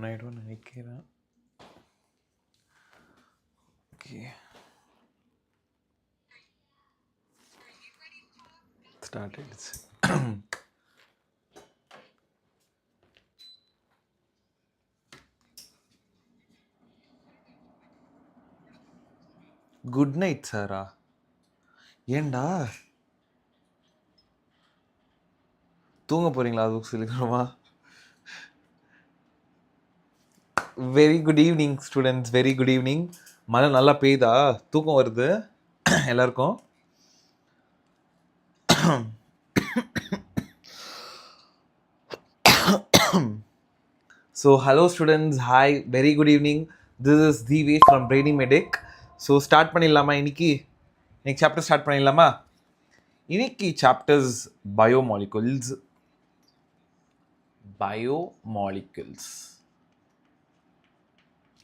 ஆயிடும்னு நினைக்கிறேன். Okay, start ஆயிடுச்சு. Good night சாரா? ஏண்டா தூங்க போறீங்களா? அதுக்கு சொல்லிக்கிறோமா? Very good evening students, very good evening. மழை நல்லா பெய்யுதா? தூக்கம் வருது எல்லாருக்கும்? So hello students, hi, very good evening. This is Dv from Brainy Medic. So start பண்ணிடலாமா? இன்னைக்கு சாப்டர் ஸ்டார்ட் பண்ணிடலாமா? இன்னைக்கு chapters biomolecules.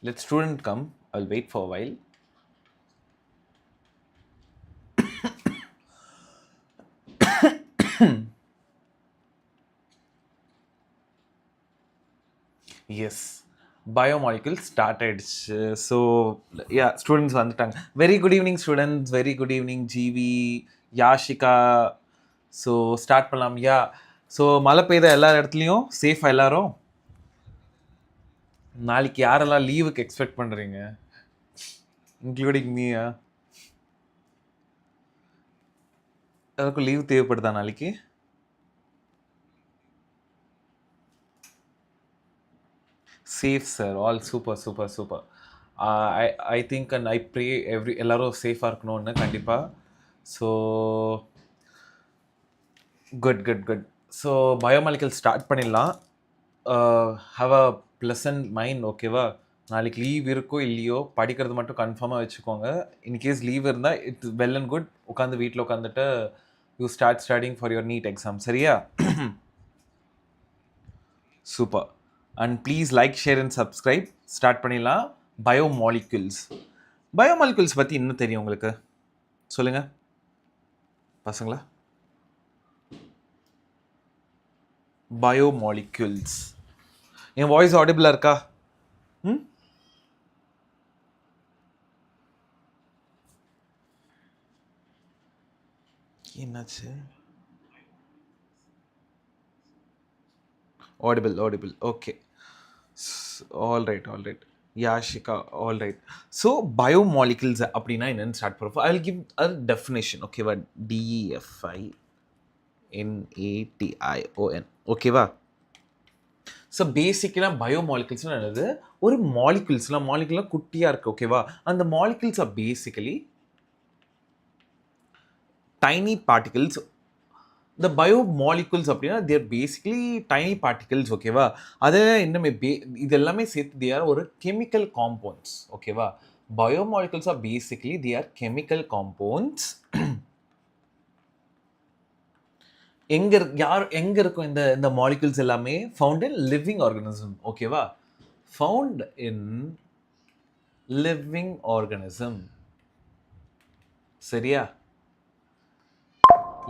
Let student come. I'll wait for a while. Yes, biomolecules started. So yeah, students வந்துட்டாங்க. Very good evening students, very good evening GV, Yashika. So start பண்ணலாம். Yeah, so மழை பெய்த எல்லா இடத்துலையும் சேஃபா எல்லாரும்? நாளைக்கு யாரெல்லாம் லீவுக்கு எக்ஸ்பெக்ட் பண்ணுறீங்க, இன்க்ளூடிங் மீயா? எல்லாருக்கும் லீவ் தேவைப்படுதா நாளைக்கு? Safe sir, all super super super. I think and I pray எல்லாரும் சேஃபாக இருக்கணும்னு கண்டிப்பாக. So good good good. So biomolecule start பண்ணிடலாம். ஹாவ் அ ப்ளசன்ட் மைண்ட், ஓகேவா? நாளைக்கு லீவ் இருக்கோ இல்லையோ படிக்கிறது மட்டும் கன்ஃபார்மாக வச்சுக்கோங்க. இன்கேஸ் லீவ் இருந்தால் இட்ஸ் வெல் அண்ட் குட். உட்காந்து வீட்டில் உட்காந்துட்டு you start studying for your NEET exam, சரியா? Super. And please like, share and subscribe. Start பண்ணிடலாம். பயோமாலிகுல்ஸ் பற்றி என்ன தெரியும் உங்களுக்கு? சொல்லுங்கள் பசங்களா. பயோமாலிகுல்ஸ், என் வாய்ஸ் ஆடிபிளாக இருக்கா? என்னாச்சு? Audible. Okay, all right. Yashika, all right. So biomolecules அப்படின்னா என்னென்னு ஸ்டார்ட் பண்ணுறோம். I will give a definition, ஓகேவா? DEFINATION, ஓகேவா? ஸோ பேசிக்கலாக பயோமாலிகுல்ஸ்னால் என்னது? ஒரு மாலிகுல்ஸ்லாம் குட்டியாக இருக்குது, ஓகேவா? அந்த molecules R basically tiny particles. இந்த பயோமாலிகுல்ஸ் அப்படின்னா தேர் பேசிக்கலி டைனி பார்ட்டிகல்ஸ், ஓகேவா? அதை இன்னுமே இது எல்லாமே சேர்த்து தே ஆர் ஒரு கெமிக்கல் காம்பவுண்ட்ஸ், ஓகேவா? Biomolecules R basically they R chemical compounds. எங்கே இருக்கும் இந்த மாலிகுல்ஸ் எல்லாமே? ஃபவுண்ட் இன் லிவிங் ஆர்கனிசம், ஓகேவா? ஃபவுண்ட் இன் லிவிங் ஆர்கனிசம், சரியா?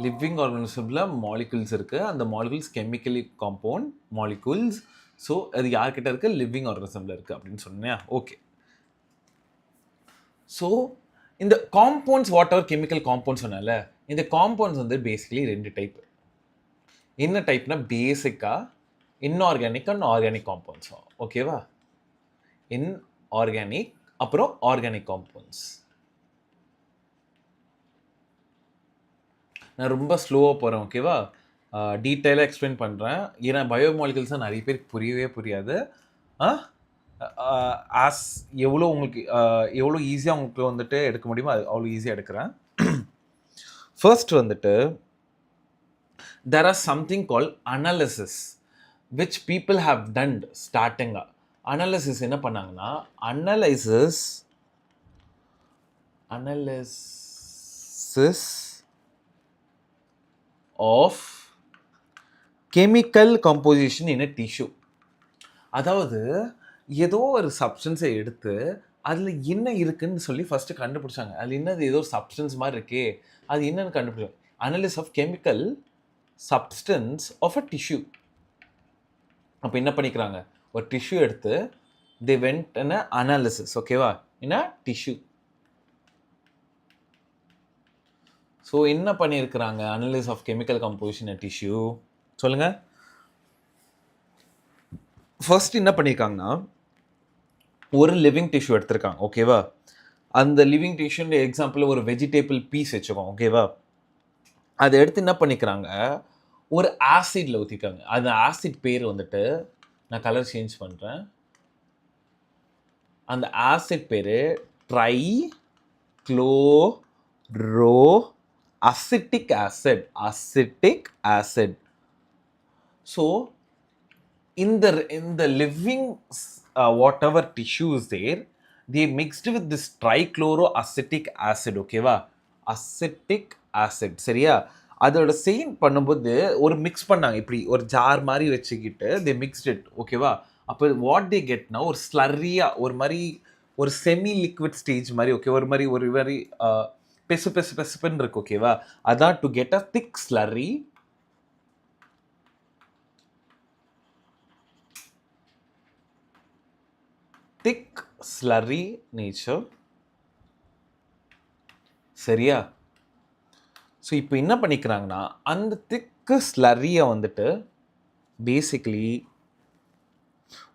லிவிங் ஆர்கனிசமில் மாலிகுல்ஸ் இருக்குது. அந்த molecules chemically compound molecules. So அது யார்கிட்ட இருக்குது? லிவிங் ஆர்கனிசமில் இருக்குது அப்படின்னு சொன்னேன். ஓகே, ஸோ இந்த compounds, what ever chemical compounds சொன்னால, இந்த காம்பவுண்ட்ஸ் வந்து பேசிக்கலி 2 டைப். என்ன டைப்னா பேசிக்காக இன்ஆர்கானிக் அண்ட் ஆர்கானிக் காம்பவுண்ட்ஸ், ஓகேவா? இன்ஆர்கானிக் அப்புறம் ஆர்கானிக் காம்பவுண்ட்ஸ். நான் ரொம்ப ஸ்லோவாக போகிறேன், ஓகேவா? டீட்டெயிலாக எக்ஸ்பிளைன் பண்ணுறேன். ஏன்னா பயோமாலிகுல்ஸாக நிறைய பேருக்கு புரியவே ஆஸ் எவ்வளோ உங்களுக்கு எவ்வளோ ஈஸியாக உங்களுக்கு வந்துட்டு எடுக்க முடியுமோ அது அவ்வளோ ஈஸியாக எடுக்கிறேன். ஃபர்ஸ்ட் வந்துட்டு there are something called analysis which people have done starting. analysis என்ன பண்ணாங்கன்னா, analysis of chemical composition in a tissue. அதாவது ஏதோ ஒரு சப்ஸ்டன்ஸை எடுத்து அதில் என்ன இருக்குன்னு சொல்லி ஃபஸ்ட்டு கண்டுபிடிச்சாங்க. அதில் என்னது ஏதோ சப்ஸ்டன்ஸ் மாதிரி இருக்கே, அது என்னன்னு கண்டுபிடிச்சாங்க. Analysis of chemical substance of a tissue. அப்போ என்ன பண்ணிக்கிறாங்க? ஒரு டிஷ்யூ எடுத்து they went in a analysis, ஓகேவா, in a tissue. ஸோ என்ன பண்ணியிருக்கிறாங்க, analysis of chemical composition in tissue சொல்லுங்க. ஃபர்ஸ்ட் என்ன பண்ணியிருக்காங்கன்னா ஒரு லிவிங் டிஷ்யூ எடுத்திருக்காங்க, ஓகேவா. அந்த லிவிங் டிஷ்யூன்ற எக்ஸாம்பிள் ஒரு வெஜிடேபிள் பீஸ் வச்சுக்கோங்க, ஓகேவா. அதை எடுத்து என்ன பண்ணிக்கிறாங்க, ஒரு ஆசிட்ல ஊற்றிக்காங்க. அந்த ஆசிட் பேர் வந்துட்டு நான் கலர் சேஞ்ச் பண்ணுறேன். அந்த ஆசிட் பேர் try chloro acetic acid. Acetic acid. So இந்த living whatever tissue is there, they mixed with this trichloroacetic acid, ஓகேவா. அசிட்டிக் ஆசிட், சரியா. அதோட செயின் பண்ணும்போது ஒரு மிக்ஸ் பண்ணாங்க, இப்படி ஒரு ஜார் மாதிரி வச்சுக்கிட்டு they mixed it, ஓகேவா. அப்போ வாட் தே கெட்னா ஒரு ஸ்லர்ரியா, ஒரு மாதிரி ஒரு செமி லிக்விட் ஸ்டேஜ் மாதிரி, ஓகே, ஒரு மாதிரி பெசுன்னு இருக்கு, ஓகேவா. அதான் to get a thick slurry. Thick slurry nature, சரியா. ஸோ இப்போ என்ன பண்ணிக்கிறாங்கன்னா அந்த திக்கு ஸ்லர்ரியை வந்துட்டு பேசிக்கலி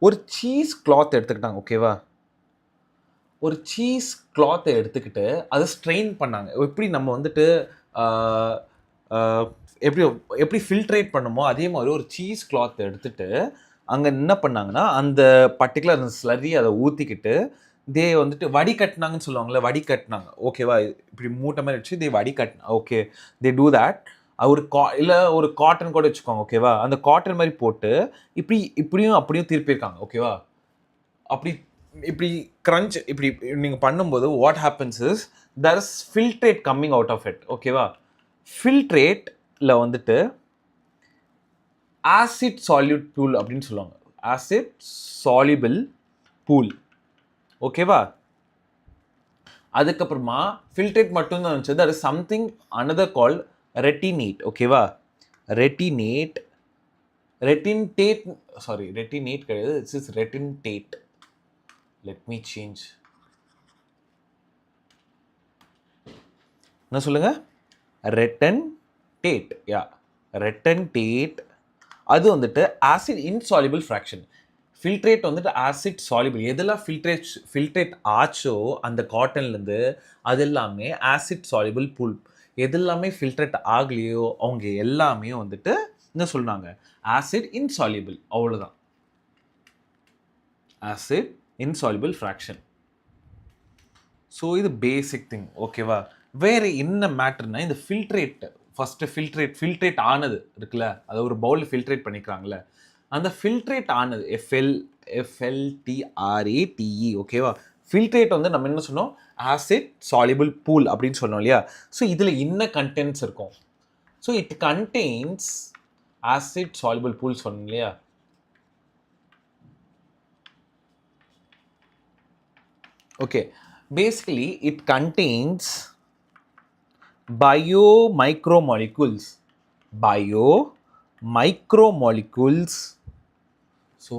ஒரு சீஸ் கிளாத் எடுத்துக்கிட்டாங்க, ஓகேவா. ஒரு சீஸ் கிளாத்தை எடுத்துக்கிட்டு அதை ஸ்ட்ரெயின் பண்ணாங்க. எப்படி நம்ம வந்துட்டு எப்படி ஃபில்ட்ரேட் பண்ணுமோ அதே மாதிரி ஒரு சீஸ் கிளாத்தை எடுத்துகிட்டு அங்கே என்ன பண்ணாங்கன்னா அந்த பர்டிகுலர் அந்த ஸ்லர்ரி அதை ஊற்றிக்கிட்டு தே வந்துட்டு வடிகட்டினாங்கன்னு சொல்லுவாங்கள்ல, வடிகட்டினாங்க, ஓகேவா. இப்படி மூட்டை மாதிரி வச்சு தே வடிகட்டினா, ஓகே, தே டூ தேட். ஒரு இல்லை ஒரு காட்டன் கூட வச்சுக்கோங்க, ஓகேவா. அந்த காட்டன் மாதிரி போட்டு இப்படியும் அப்படியும் திருப்பியிருக்காங்க, ஓகேவா. அப்படி இப்படி கிரன்ச் இப்படி நீங்கள் பண்ணும்போது what happens is there is filtrate coming out of it, ஓகேவா. ஃபில்ட்ரேட்டில் வந்துட்டு ஆசிட் சால்யூட் பூல் அப்படின்னு சொல்லுவாங்க. ஆசிட் சால்யூபிள் பூல், ஓகேவா. அதுக்கப்புறமா ஃபில்ட்ரேட் மட்டும்தான் இருந்துச்சு. That is something another call retentate, ஓகேவா. ரெட்டினேட் கிடையாது, it's is retentate. let me change. என்ன சொல்லுங்க, ரெட்டன்டேட், யா, ரெட்டன்டேட். அது வந்துட்டு ஆசிட் இன்சால்யூபிள் ஃப்ராக்ஷன். ஃபில்ட்ரேட் வந்துட்டு ஆசிட் சால்யூபிள். எதெல்லாம் ஃபில்ட்ரேட் ஆச்சோ அந்த காட்டன்லேருந்து அது எல்லாமே ஆசிட் சால்யூபிள் பூல். எதெல்லாமே ஃபில்ட்ரேட் ஆகலையோ அவங்க எல்லாமே வந்துட்டு என்ன சொல்கிறாங்க, ஆசிட் இன்சால்யூபிள், அவ்வளோதான். Acid insoluble fraction. ஸோ இது பேசிக் திங், ஓகேவா. வேறு என்ன மேட்டர்னா இந்த ஃபஸ்ட்டு ஃபில்ட்ரேட் ஆனது இருக்குல்ல, அதை ஒரு பவுலில் ஃபில்ட்ரேட் பண்ணிக்கிறாங்களே, அந்த ஃபில்ட்ரேட் ஆனது FLTRATE, ஓகேவா. ஃபில்ட்ரேட் வந்து நம்ம என்ன சொன்னோம், ஆசிட் சால்யூபிள் பூல் அப்படின்னு சொன்னோம் இல்லையா. ஸோ இதில் என்ன கண்டென்ட்ஸ் இருக்கும், so it contains acid soluble pool சொன்னோம் இல்லையா. Okay, basically it contains biomicromolecules. So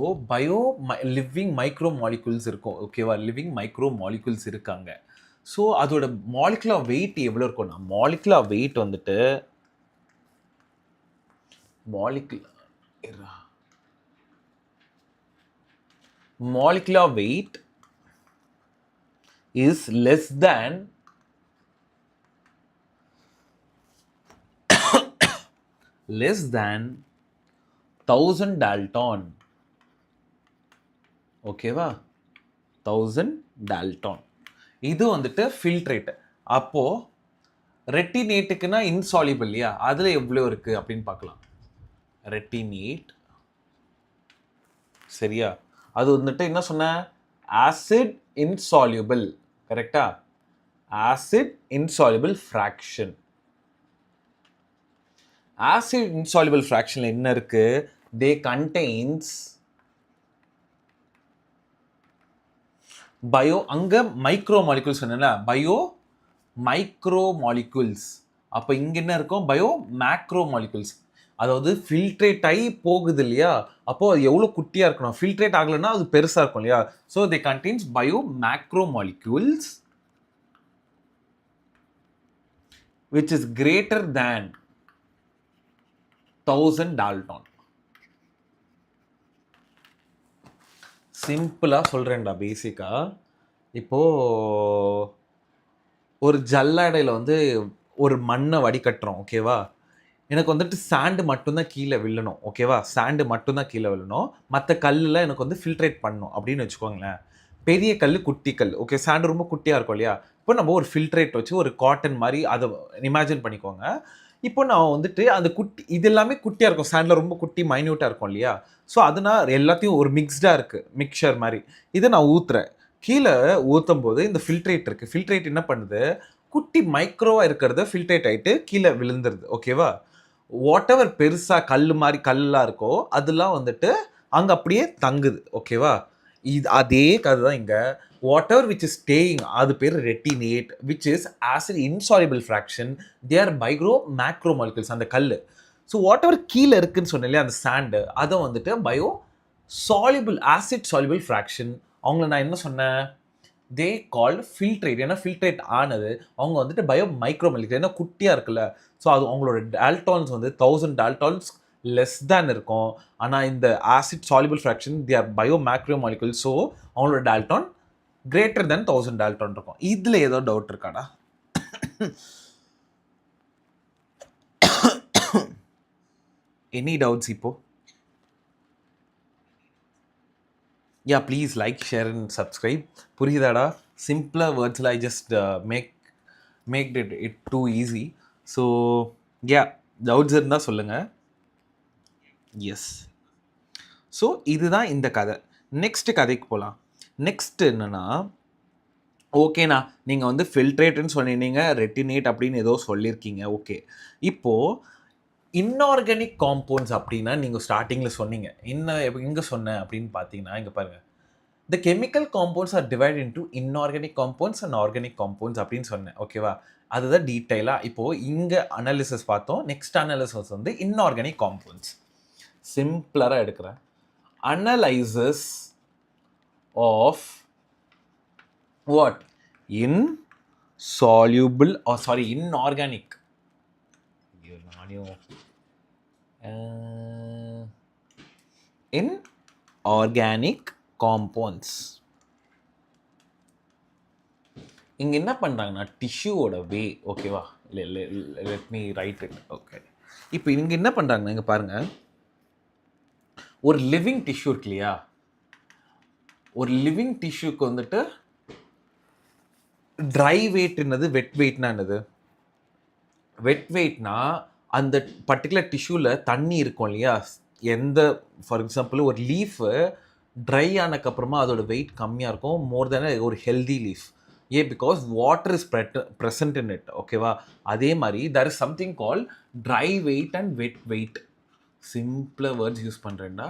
living micromolecules இருக்கும், ஓகேவா. லிவிங் மைக்ரோமாலிகுல்ஸ் இருக்காங்க. ஸோ அதோட மாலிகுலர் வெயிட் எவ்வளோ இருக்கும்னா, மாலிகுலர் வெயிட் வந்துட்டு molecular wait is less than 1000 Dalton, ஓகேவா. 1000 Dalton. இது வந்துட்டு ஃபில்ட்ரேட். அப்போ ரெட்டினேட்டுக்குன்னா இன்சால்யூபிள் இல்லையா, அதில் எவ்வளோ இருக்குது அப்படின்னு பார்க்கலாம். ரெட்டினேட், சரியா. அது வந்துட்டு என்ன சொன்ன, ஆசிட் இன்சால்யூபிள், கரெக்டா. Acid insoluble fraction. Acid insoluble ஃப்ராக்ஷன்ல என்ன இருக்கு, தே கண்டெய்ன்ஸ் அங்க மைக்ரோ மாலிகுல்ஸ் சொன்னா பயோ மைக்ரோ மாலிகுல்ஸ். அப்போ இங்க என்ன இருக்கும், பயோ மேக்ரோ மாலிகுல்ஸ். அதாவது ஃபில்ட்ரேட் ஆகி போகுது இல்லையா, அப்போது அது எவ்வளோ குட்டியாக இருக்கணும். ஃபில்ட்ரேட் ஆகலைன்னா அது பெருசாக இருக்கும் இல்லையா. So they contains bio macro molecules which is greater than 1000 Dalton. சிம்பிளாக சொல்கிறேன்டா பேசிக்காக. இப்போது ஒரு ஜல்லடையில் வந்து ஒரு மண்ணை வடிகட்டுறோம் ஓகேவா. எனக்கு வந்துட்டு சாண்டு மட்டும்தான் கீழே விழணும் ஓகேவா. சாண்டு மட்டும்தான் கீழே விழணும், மற்ற கல்லில் எனக்கு வந்து ஃபில்ட்ரேட் பண்ணணும் அப்படின்னு வச்சுக்கோங்களேன். பெரிய கல் குட்டி கல் ஓகே, சாண்டு ரொம்ப குட்டியாக இருக்கும் இல்லையா. இப்போ நம்ம ஒரு ஃபில்ட்ரேட் வச்சு ஒரு காட்டன் மாதிரி அதை இமேஜின் பண்ணிக்கோங்க. இப்போ நான் வந்துட்டு அந்த குட்டி இது எல்லாமே குட்டியாக இருக்கும், சாண்டில் ரொம்ப குட்டி மைன்யூட்டாக இருக்கும் இல்லையா. ஸோ அதனால் எல்லாத்தையும் ஒரு மிக்ஸ்டாக இருக்குது, மிக்சர் மாதிரி. இதை நான் ஊற்றுறேன். கீழே ஊற்றும் போது இந்த ஃபில்ட்ரேட் இருக்குது, ஃபில்ட்ரேட் என்ன பண்ணுது, குட்டி மைக்ரோவாக இருக்கிறத ஃபில்ட்ரேட் ஆகிட்டு கீழே விழுந்துருது ஓகேவா. வாட் எவர் பெருசாக கல் மாதிரி கல்லாக இருக்கோ அதெல்லாம் வந்துட்டு அங்கே அப்படியே தங்குது ஓகேவா. இது அதே கதை தான் இங்கே. Whatever which is staying அது பேர் retentate, which is acid insoluble fraction, they are micro macro molecules அந்த கல். ஸோ வாட் எவர் கீழே இருக்குன்னு சொன்னேன் அந்த சாண்டு, அதை வந்துட்டு bio soluble acid soluble fraction. அவங்கள நான் என்ன சொன்னேன், தே கால்டு ஃபில்ட்ரேட். ஏன்னா ஃபில்ட்ரேட் ஆனது அவங்க வந்துட்டு பயோ மைக்ரோ மாலிகுல், ஏன்னா குட்டியாக இருக்குல்ல. ஸோ அது அவங்களோட டால்டான்ஸ் வந்து 1000 டால்டான்ஸ் லெஸ் தேன் இருக்கும். ஆனால் இந்த acid soluble fraction they R bio macro molecule, so அவங்களோட டால்டான் கிரேட்டர் தென் 1000 டால்டான் இருக்கும். இதில் ஏதோ டவுட் இருக்காடா? எனி டவுட்ஸ் இப்போ? Yeah please like share and subscribe. புரியுதாடா? சிம்பிளாக வேர்ட்ஸில் I just make it too easy. So yeah doubts இருந்தால் சொல்லுங்கள். எஸ், ஸோ இதுதான் இந்த கதை. நெக்ஸ்ட்டு கதைக்கு போகலாம். நெக்ஸ்ட் என்னென்னா, ஓகேண்ணா நீங்கள் வந்து ஃபில்ட்ரேட்டுன்னு சொன்னீங்க, ரெட்டினேட் அப்படின்னு ஏதோ சொல்லியிருக்கீங்க ஓகே. இப்போது இன்ஆர்கானிக் காம்பவுண்ட்ஸ் அப்படின்னா நீங்கள் ஸ்டார்டிங்கில் சொன்னீங்க, எங்கே சொன்னேன் அப்படின்னு பார்த்தீங்கன்னா இங்கே பாருங்கள், the chemical compounds are divide into inorganic compounds and organic compounds அப்படின்னு சொன்னேன் ஓகேவா. அதுதான் டீட்டெயிலாக இப்போது இங்கே அனாலிசிஸ் பார்த்தோம். நெக்ஸ்ட் அனாலிசிஸ் வந்து இன்ஆர்கானிக் காம்பவுண்ட்ஸ். சிம்பிளராக எடுக்கிறேன். Analyses of what, insoluble or sorry inorganic, inorganic compounds. இங்கே என்ன பண்ணுறாங்கன்னா டிஷ்யூவோட வே ஓகேவா. Let me right it okay. இப்போ இங்கே என்ன பண்ணுறாங்கன்னா இங்கே பாருங்கள், ஒரு லிவிங் டிஷ்யூ இருக்கு இல்லையா. ஒரு லிவிங் டிஷ்யூக்கு வந்துட்டு ட்ரை வெயிட்னது வெட் வெயிட்னா என்னது? வெட் வெயிட்னா அந்த பர்டிகுலர் டிஷ்யூவில் தண்ணி இருக்கும் இல்லையா. எந்த ஃபார் எக்ஸாம்பிள் ஒரு லீஃபு ட்ரை ஆனதுக்கப்புறமா அதோட வெயிட் கம்மியாக இருக்கும் மோர் தேன் ஒரு ஹெல்தி லீஃப். ஏன்? Because water is present in it ஓகேவா. அதே மாதிரி there is something call dry weight and wet weight. சிம்பிளாக வேர்ட்ஸ் யூஸ் பண்ணுறேன்னா,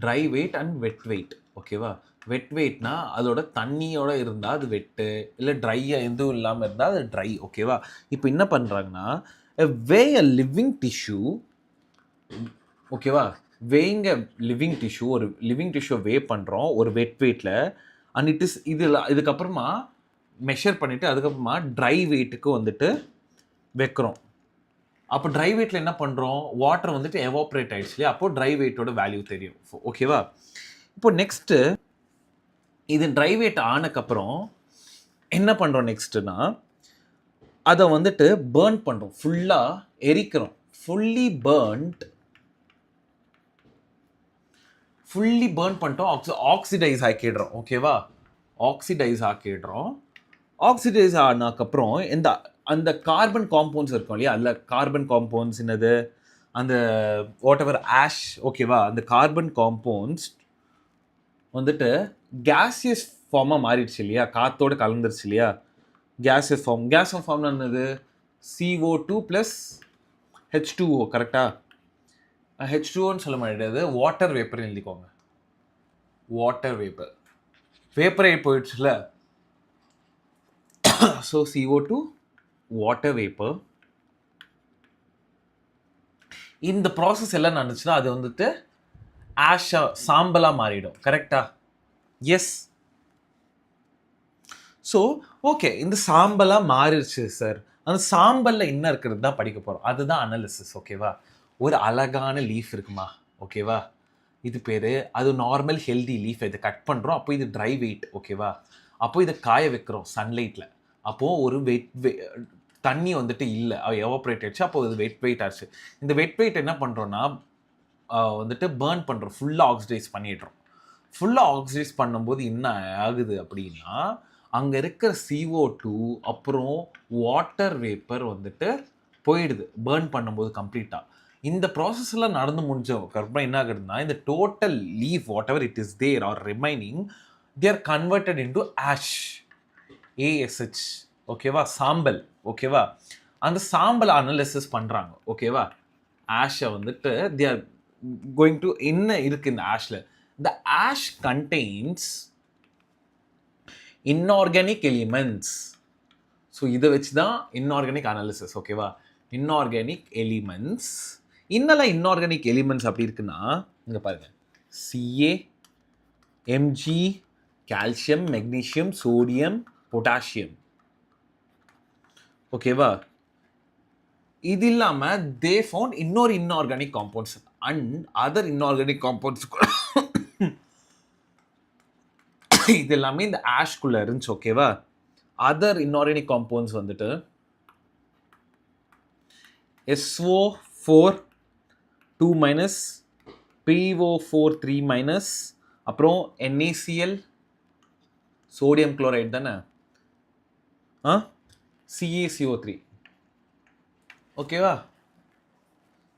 dry weight and wet weight ஓகேவா. வெட் வெயிட்னா அதோட தண்ணியோட இருந்தால் அது வெட்டு, இல்லை ட்ரையாக எதுவும் இல்லாமல் இருந்தால் அது ட்ரை ஓகேவா. இப்போ என்ன பண்ணுறாங்கன்னா, வே அ லிவிங் டிஷ்யூ ஓகேவா. வேயிங் அ லிவிங் டிஷ்யூ, ஒரு லிவிங் டிஷ்யூ வே பண்ணுறோம் ஒரு வெட் வெயிட்டில். அண்ட் இட் இஸ் இதுக்கப்புறமா மெஷர் பண்ணிவிட்டு அதுக்கப்புறமா ட்ரை வெயிட்டுக்கு வந்துட்டு வைக்கிறோம். அப்போ ட்ரை வெயிட்டில் என்ன பண்ணுறோம், வாட்டர் வந்துட்டு எவாப்ரேட் ஆகிடுச்சு இல்லையா. அப்போது ட்ரை வெயிட்டோட வேல்யூ தெரியும் ஓகேவா. இப்போ நெக்ஸ்ட்டு இது ட்ரை வெயிட் ஆனதுக்கப்புறம் என்ன பண்ணுறோம் நெக்ஸ்ட்டுனா, அதை வந்துட்டு பேர்ன் பண்ணுறோம், ஃபுல்லாக எரிக்கிறோம். ஃபுல்லி பேர்ன் பண்ணிட்டோம், ஆக்சிடைஸ் ஆக்கிடுறோம் ஓகேவா. ஆக்சிடைஸ் ஆனதுக்கப்புறம் அந்த கார்பன் காம்பவுண்ட்ஸ் இருக்கும் இல்லையா. அதில் கார்பன் காம்பவுண்ட்ஸ் என்னது, அந்த வாட் எவர் ஆஷ் ஓகேவா. அந்த கார்பன் காம்பவுண்ட்ஸ் வந்துட்டு கேசியஸ் ஃபார்மாக மாறிடுச்சு இல்லையா, காற்றோடு கலந்துருச்சு இல்லையா. கேசியஸ் ஃபார்ம் என்னது, CO2 ப்ளஸ் H2O கரெக்டாக. H2Oன்னு சொல்ல முடியாது, வாட்டர் வேப்பர் எழுதிக்கோங்க. வாட்டர் வேப்பரே போயிடுச்சுல. So CO2 water vapour. இந்த ப்ராசஸ் எல்லாம் நடந்துச்சுன்னா அது வந்துட்டு ஆஷா சாம்பலாக மாறிடும். கரெக்டா? எஸ். ஸோ ஓகே, இந்த சாம்பலாக மாறிடுச்சு சார். அந்த சாம்பலில் என்ன இருக்கிறது தான் படிக்க போகிறோம். அதுதான் அனாலிசிஸ். ஓகேவா? ஒரு அழகான லீஃப் இருக்குமா? ஓகேவா? இது பேர் அது நார்மல் ஹெல்தி லீஃப். இதை கட் பண்ணுறோம். அப்போ இது ட்ரை வெயிட். ஓகேவா? அப்போ இதை காய வைக்கிறோம் சன்லைட்டில். அப்போது ஒரு தண்ணி வந்துட்டு இல்லை, எவாப்ரேட் ஆயிடுச்சு. அப்போ இது வெயிட் ஆச்சு. இந்த வெயிட் என்ன பண்ணுறோன்னா வந்துட்டு பேர்ன் பண்ணுறோம், ஃபுல்லாக ஆக்சிடைஸ் பண்ணிடுறோம். ஃபுல்லாக ஆக்சிடைஸ் பண்ணும்போது என்ன ஆகுது அப்படின்னா, அங்கே இருக்கிற CO2 அப்புறம் வாட்டர் வேப்பர் வந்துட்டு போயிடுது பேர்ன் பண்ணும்போது கம்ப்ளீட்டாக. இந்த ப்ராசஸ்லாம் நடந்து முடிஞ்சதுக்கப்புறம் என்ன ஆகுதுன்னா, இந்த total leaf whatever it is there are remaining, they are converted into ash, ASH. ஓகேவா? சாம்பல். ஓகேவா? அந்த சாம்பல் அனாலிசிஸ் பண்ணுறாங்க. ஓகேவா? ஆஷை வந்துட்டு தே ஆர் கோயிங் டு என்ன இருக்குது இந்த ஆஷில். The ash contains inorganic elements. So இதை வச்சு தான் இன்ஆர்கானிக் அனாலிசிஸ். ஓகேவா? Inorganic elements. இன்னெல்லாம் இன்ஆர்கானிக் எலிமெண்ட்ஸ் அப்படி இருக்குன்னா, இங்கே பாருங்கள், CA, Mg, calcium, magnesium, sodium, potassium. ஓகேவா? இது இல்லாமல் தே ஃபவுண்ட் இன்னொரு inorganic compounds and other inorganic compounds. இது எல்லாமே இந்த ஆஷ்குள்ளே இருந்துச்சு. ஓகேவா? அதர் இன்ஆர்கானிக் காம்பவுண்ட்ஸ் வந்துட்டு SO4 2-, PO4 3-, அப்புறம் NaCl, சோடியம் குளோரைட் தானே, CaCO3. ஓகேவா?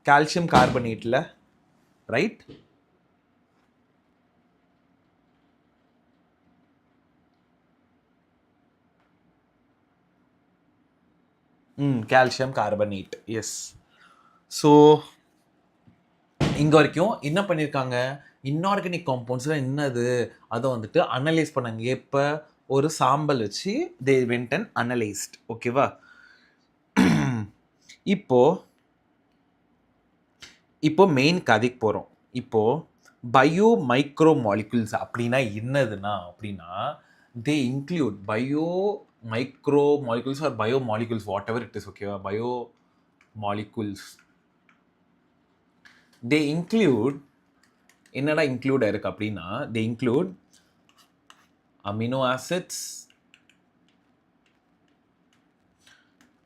கால்சியம் கார்பனேட்டில், right? Calcium carbonate. Yes. So இங்கே வரைக்கும் என்ன பண்ணியிருக்காங்க, இன்ஆர்கானிக் காம்பவுண்ட்ஸ்லாம் என்னது அதை வந்துட்டு அனலைஸ் பண்ணாங்க. எப்போ? ஒரு சாம்பல் வச்சு தே வெண்ட் அண்ட் அனலைஸ்ட். ஓகேவா? இப்போ மெயின் கதைக்கு போகிறோம். இப்போது பயோ மைக்ரோ மாலிகுல்ஸ் அப்படின்னா என்னதுன்னா அப்படின்னா, they include bio micro molecules or bio molecules whatever it is. ஓகேவா? பயோ மாலிகுல்ஸ் தே இன்க்ளூட் என்னடா இன்க்ளூட் ஆயிருக்கு அப்படின்னா, they include amino acids,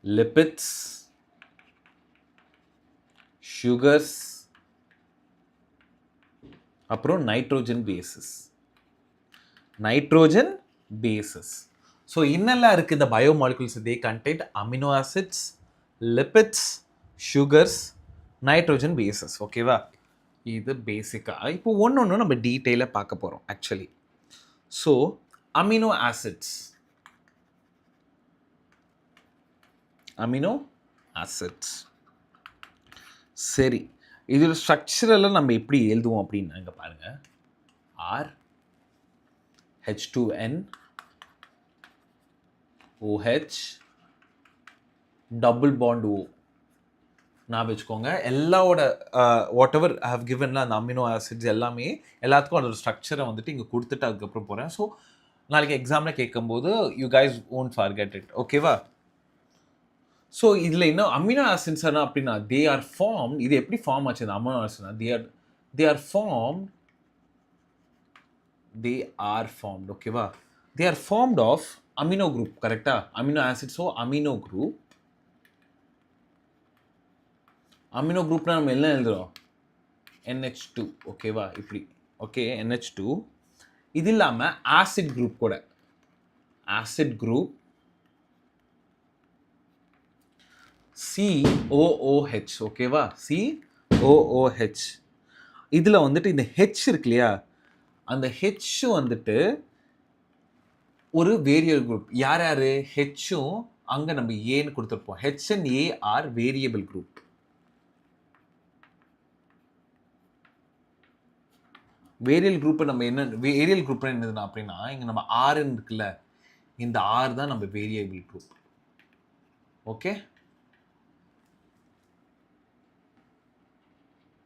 lipids, sugars, அப்புறம் நைட்ரோஜன் பேசஸ். ஸோ இன்னெல்லாம் இருக்குது இந்த biomolecules. They contain amino acids, lipids, sugars, nitrogen bases. ஓகேவா? இது பேசிக்காக இப்போ ஒன்று நம்ம டீட்டெயிலாக பார்க்க போகிறோம் ஆக்சுவலி. ஸோ அமினோ ஆசிட்ஸ் சரி, இதோட ஸ்ட்ரக்சரெல்லாம் நம்ம எப்படி எழுதுவோம் அப்படின்னு இங்கே பாருங்கள். R H2N OH double bond O. நான் வச்சுக்கோங்க எல்லாவோட வாட் எவர் ஐ ஹவ் கிவன்ல அந்த அமினோ ஆசிட்ஸ் எல்லாமே எல்லாத்துக்கும் அதோட ஸ்ட்ரக்சரை வந்துட்டு இங்கே கொடுத்துட்டு அதுக்கப்புறம் போகிறேன். ஸோ நாளைக்கு எக்ஸாமில் கேட்கும்போது you guys won't forget it. ஓகேவா? ஸோ இதில் என்ன அமினோ ஆசிட்ஸ் அப்படின்னா தே ஆர் ஃபார்ம். இது எப்படி ஃபார்ம் ஆச்சு இந்த அமினோ ஆசிட்னா? They are formed. ஓகேவா? They are formed of amino group. கரெக்டாக? அமினோ ஆசிட்ஸோ அமினோ குரூப். அமினோ குரூப்னா நம்ம என்ன எழுதுகிறோம்? NH2. ஓகேவா? இப்படி. Okay, NH2. இது இல்லாமல் ஆசிட் குரூப் கூட, ஆசிட் குரூப் COOH. ஓகேவா? COOH. இதில் வந்துட்டு இந்த H இருக்கு இல்லையா, அந்த H வந்துட்டு ஒரு வேரியபிள் குரூப். யார் Hம் அங்கே நம்ம ஏன்னு கொடுத்துருப்போம். H and A R variable group. வேரியல் குரூப்பை நம்ம வேரியல் குரூப் என்னதுன்னா அப்படின்னா, இங்கே நம்ம ஆர்ன்னு இருக்குல்ல, இந்த R தான் நம்ம variable group. Okay?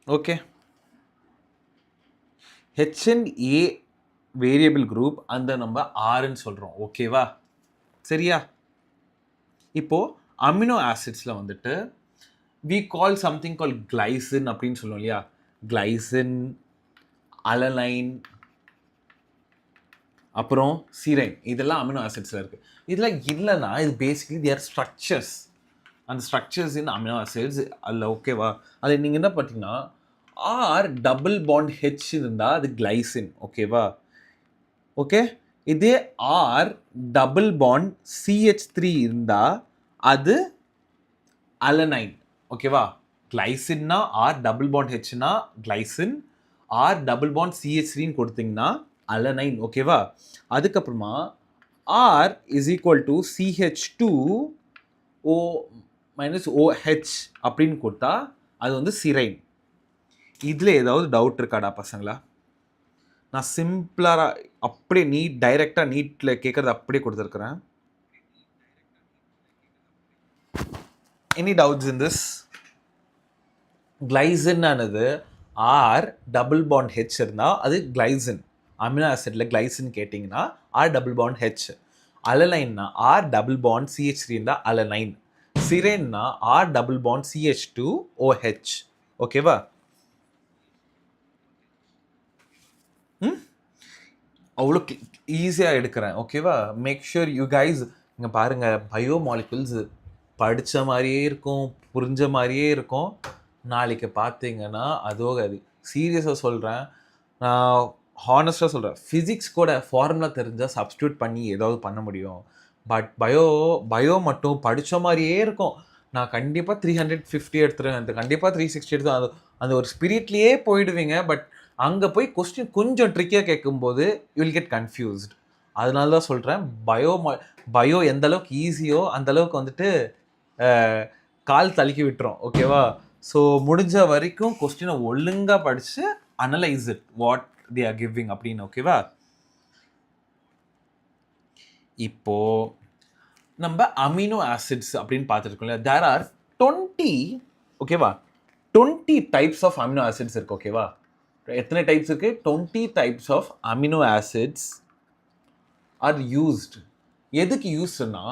Okay, H and A variable group அந்த நம்ம ஆர்ன்னு சொல்கிறோம். ஓகேவா? சரியா? இப்போ அமினோ ஆசிட்ஸில் வந்துட்டு we call something called glycine அப்படின்னு சொல்லுவோம் இல்லையா? glycine, alanine, அப்புறம் சீரைன், இதெல்லாம் அமினோ ஆசிட்ஸில் இருக்குது. இதெல்லாம் இல்லைன்னா இது பேசிக்கலி தேர் ஸ்ட்ரக்சர்ஸ். அந்த ஸ்ட்ரக்சர்ஸ் இன் அமினோ ஆசிட்ஸ் அதில் ஓகேவா? அது நீங்கள் என்ன பார்த்தீங்கன்னா ஆர் டபுள் பாண்ட் ஹெச் இருந்தால் அது கிளைசின். ஓகேவா? ஓகே, இதே ஆர் டபுள் பாண்ட் CH3 இருந்தால் அது அலனைன். ஓகேவா? கிளைசின்னா ஆர் டபுள் பாண்ட் ஹெச்னா கிளைசின், ஆர் டபுள் பாண்ட் CH3ன்னு கொடுத்தீங்கன்னா அலனைன். ஓகேவா? அதுக்கப்புறமா R is equal to CH2O minus OH அப்படின்னு கொடுத்தா அது வந்து சிரைன். இதில் ஏதாவது டவுட் இருக்காடா பசங்களா? நான் சிம்பிளாக அப்படியே நீட் டைரெக்டாக நீட்டில் கேட்குறது அப்படியே கொடுத்துருக்குறேன். Any doubts in this? Glycine ஆனது ஆர் டபுள் பாண்ட் ஹெச் இருந்தால் அது கிளைசின். அமினோ ஆசிட்ல கிளைசின் கேட்டிங்கன்னா ஆர் டபுள் பாண்ட் ஹெச். அலனைன்னா ஆர் டபுள் பாண்ட் CH3 இருந்தால் அலனைன். சிரேன்னா ஆர் டபுள் பாண்ட் CH2OH. ஓகேவா? அவ்வளோ ஈஸியாக எடுக்கிறேன். ஓகேவா? மேக் ஷூர் யூ கைஸ் இங்கே பாருங்கள், பயோமாலிகுல்ஸ் படித்த மாதிரியே இருக்கும், புரிஞ்ச மாதிரியே இருக்கும். நாளைக்கு பார்த்தீங்கன்னா அதோ அது சீரியஸாக சொல்கிறேன், நான் ஹானஸ்ட்டாக சொல்கிறேன், ஃபிசிக்ஸ் கூட ஃபார்முலா தெரிஞ்சால் சப்ஸ்டியூட் பண்ணி ஏதாவது பண்ண முடியும். பட் பயோ மட்டும் படித்த மாதிரியே இருக்கும். நான் கண்டிப்பாக 350 எடுத்துருவேன், கண்டிப்பாக 360 எடுத்து அது அந்த ஒரு ஸ்பிரிட்லேயே போயிடுவீங்க. பட் அங்கே போய் கொஸ்டின் கொஞ்சம் ட்ரிக்கியாக கேட்கும்போது யூ வில் கெட் கன்ஃபியூஸ்ட். அதனால தான் சொல்கிறேன், பயோ எந்த அளவுக்கு ஈஸியோ அந்தளவுக்கு வந்துட்டு கால் தலுக்கி விட்டுரும். ஓகேவா? ஸோ முடிஞ்ச வரைக்கும் கொஸ்டினை ஒழுங்காக படித்து analyse it what they are giving அப்படின்னு. ஓகேவா? இப்போது நம்ம அமினோ ஆசிட்ஸ் அப்படின்னு பார்த்துருக்கோம் இல்லையா? There are 20. ஓகேவா? 20 டைப்ஸ் ஆஃப் அமினோ ஆசிட்ஸ் இருக்குது. ஓகேவா? எத்தனை டைப்ஸ் இருக்குது? 20 types of amino acids are used. எதுக்கு யூஸ்னா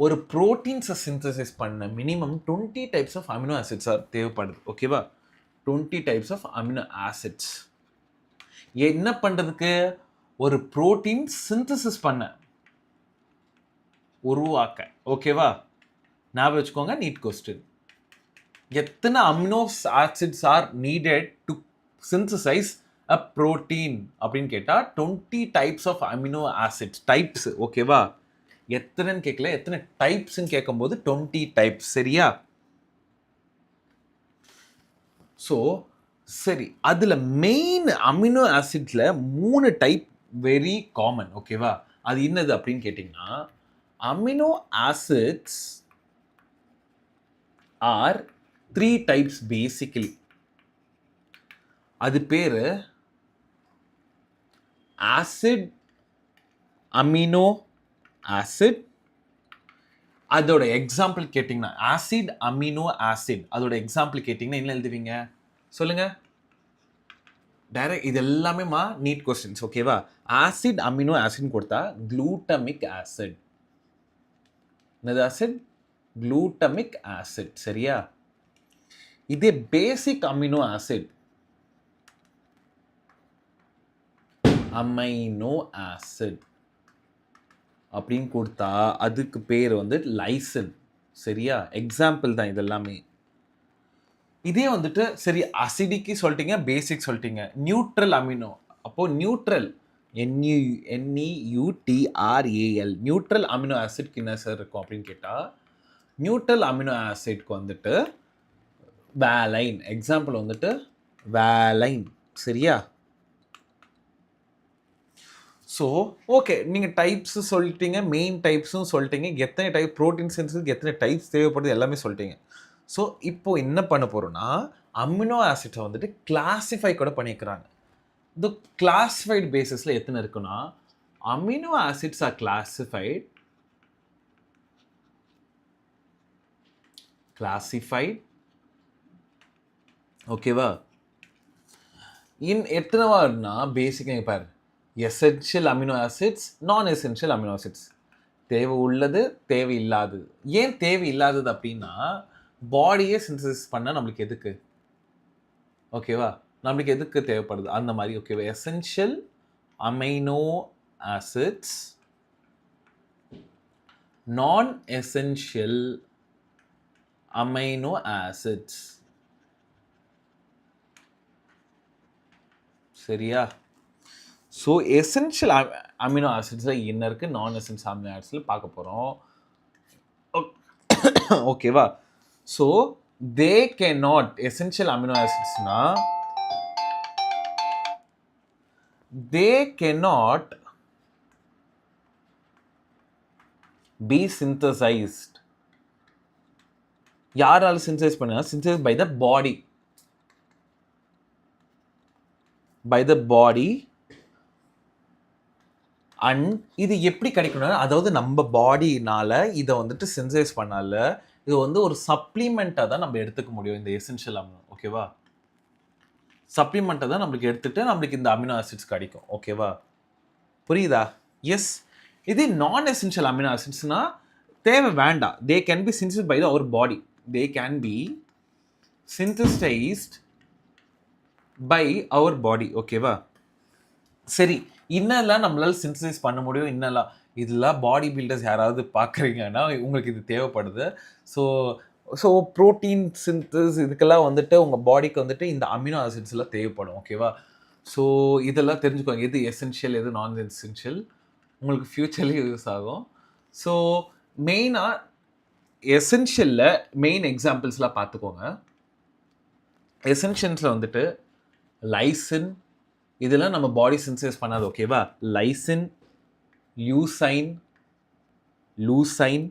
ஒரு ப்ரோட்டீன்ஸை சிந்தசைஸ் பண்ண minimum 20 types of amino acids தேவைப்படுது. ஓகேவா? 20 டைப்ஸ் ஆஃப் அமினோ ஆசிட்ஸ் என்ன பண்ணுறதுக்கு? ஒரு ப்ரோட்டீன் சிந்தசிஸ் பண்ண, உருவாக்க. ஓகேவா? ஞாபகம் வச்சுக்கோங்க, நீட் கொஸ்டின். எத்தனை amino acids are needed to synthesise a protein அப்படின்னு கேட்டால் 20 types of amino acids. Types. ஓகேவா? எத்தனைன்னு கேட்கல, எத்தனை டைப்ஸ்ன்னு கேட்கும்போது 20 டைப்ஸ். சரியா? ஸோ சரி, அதில் மெயின் அமினோ ஆசிட்ஸில் 3 டைப் வெரி காமன். ஓகேவா? அது என்னது அப்படின்னு கேட்டிங்கன்னா, amino acids are 3 types basically. அது பேர் ஆசிட், அமினோ ஆசிட். அதோட எக்ஸாம்பிள் கேட்டிங்கன்னா ஆசிட், அமினோ ஆசிட், அதோட எக்ஸாம்பிள் கேட்டிங்கன்னா என்ன எழுதுவீங்க சொல்லுங்க? டைரக்ட் இது எல்லாமே நீட் கொஸ்டின்ஸ். ஓகேவா? ஆசிட், அமினோ ஆசிட் கொடுத்தா குளூட்டமிக் ஆசிட். என்னது ஆசிட்? Glutamic acid. சரியா? இதே basic amino acid amino acid அப்படின்னு கொடுத்தா அதுக்கு பேர் வந்து லைசின். சரியா? எக்ஸாம்பிள் தான் இதெல்லாமே. இதே வந்துட்டு சரி, அசிடிக்கு சொல்லிட்டீங்க, பேசிக் சொல்லிட்டீங்க, நியூட்ரல் அமினோ. அப்போது நியூட்ரல் NEUTRAL நியூட்ரல் அமினோ ஆசிட்க்கு என்ன சார் இருக்கும் அப்படின்னு கேட்டால், நியூட்ரல் அமினோ ஆசிட்க்கு வந்துட்டு வேலைன். எக்ஸாம்பிள் வந்துட்டு வேலைன். சரியா? ஸோ ஓகே, நீங்கள் டைப்ஸ் சொல்லிட்டீங்க, மெயின் டைப்ஸும் சொல்லிட்டீங்க, எத்தனை டைப் ப்ரோட்டீன் சிந்தசிஸ்க்கு எத்தனை டைப்ஸ் தேவைப்படுது எல்லாமே சொல்லிட்டீங்க. ஸோ இப்போ என்ன பண்ண போகிறோம்னா, அமினோ ஆசிட்ஸை வந்துட்டு கிளாஸிஃபை கூட பண்ணிக்கிறாங்க. இந்த கிளாஸிஃபைடு பேசிஸில் எத்தனை இருக்குன்னா, அமினோ ஆசிட்ஸ் ஆர் கிளாஸிஃபைட் ஓகேவா, எத்தனை வேர்ட்னா பேசிக்காக பாரு, essential amino acids, non essential amino acids. தேவை உள்ளது, தேவை இல்லாதது. ஏன் தேவை இல்லாதது அப்படின்னா, பாடியே சிந்தசிஸ் பண்ண நம்மளுக்கு எதுக்கு? ஓகேவா? நம்மளுக்கு எதுக்கு தேவைப்படுது அந்த மாதிரி. ஓகேவா? Essential amino acids, non essential amino acids. சரியா? ஸோ எசென்ஷியல் அமினோ ஆசிட்ஸில் என்ன இருக்குது, நான் எசென்ஷியல் அமினோ ஆசிட்ஸில் பார்க்க போகிறோம். ஓகேவா? So they can not, essential amino ஆசிட்ஸ்னா they cannot be synthesized. யாரால synthesize பண்ணா? Synthesized by the body. By the body. And இது எப்படி கிடைக்கணும்னா, அதாவது நம்ம பாடினால இதை வந்துட்டு சிந்தசைஸ் பண்ணால இது வந்து ஒரு சப்ளிமெண்ட்டாக தான் நம்ம எடுத்துக்க முடியும் இந்த எசென்ஷியல் அமினோ. ஓகேவா? சப்ளிமெண்ட்டை தான் நம்மளுக்கு எடுத்துட்டு நம்மளுக்கு இந்த அமினோ ஆசிட்ஸ் கிடைக்கும். ஓகேவா? புரியுதா? எஸ். இது நான் எசென்ஷியல் அமினோ ஆசிட்ஸ்னா தேவை வேண்டாம். They can be synthesized by our body. They can be synthesized by our body. ஓகேவா? சரி, இன்னெல்லாம் நம்மளால சிந்தசைஸ் பண்ண முடியும். இன்னெல்லாம் இதெல்லாம் பாடி பில்டர்ஸ் யாராவது பார்க்குறீங்கன்னா உங்களுக்கு இது தேவைப்படுது. ஸோ ப்ரோட்டீன் சிந்தஸ் இதுக்கெல்லாம் வந்துட்டு உங்கள் பாடிக்கு வந்துட்டு இந்த அமினோ ஆசிட்ஸ் எல்லாம் தேவைப்படும். ஓகேவா? ஸோ இதெல்லாம் தெரிஞ்சுக்கோங்க, எது எசென்ஷியல் எது நான் எசென்ஷியல், உங்களுக்கு ஃப்யூச்சர்லேயும் யூஸ் ஆகும். ஸோ மெயினாக எசென்ஷியலில் மெயின் எக்ஸாம்பிள்ஸ்லாம் பார்த்துக்கோங்க. எசென்ஷியல்ஸில் வந்துட்டு லைசின், இதெல்லாம் நம்ம பாடி சிந்தசைஸ் பண்ணாது. ஓகேவா? Lysine, leucine, leucine,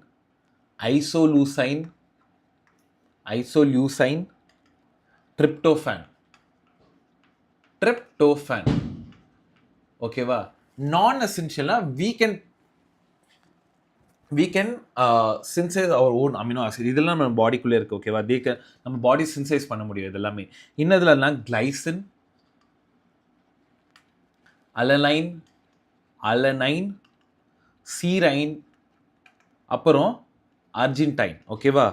isoleucine, isoleucine, tryptophan. ஓகேவா? Non எசென்ஷியலாக we can synthesize our own amino acid. இதெல்லாம் நம்ம பாடிக்குள்ளே இருக்குது. ஓகேவா? நம்ம பாடி சிந்தசைஸ் பண்ண முடியும் இதெல்லாமே. இன்னதுலன்னா கிளைசின், அலனைன், சீரைன், அப்புறம் அர்ஜின்டைன். ஓகேவா?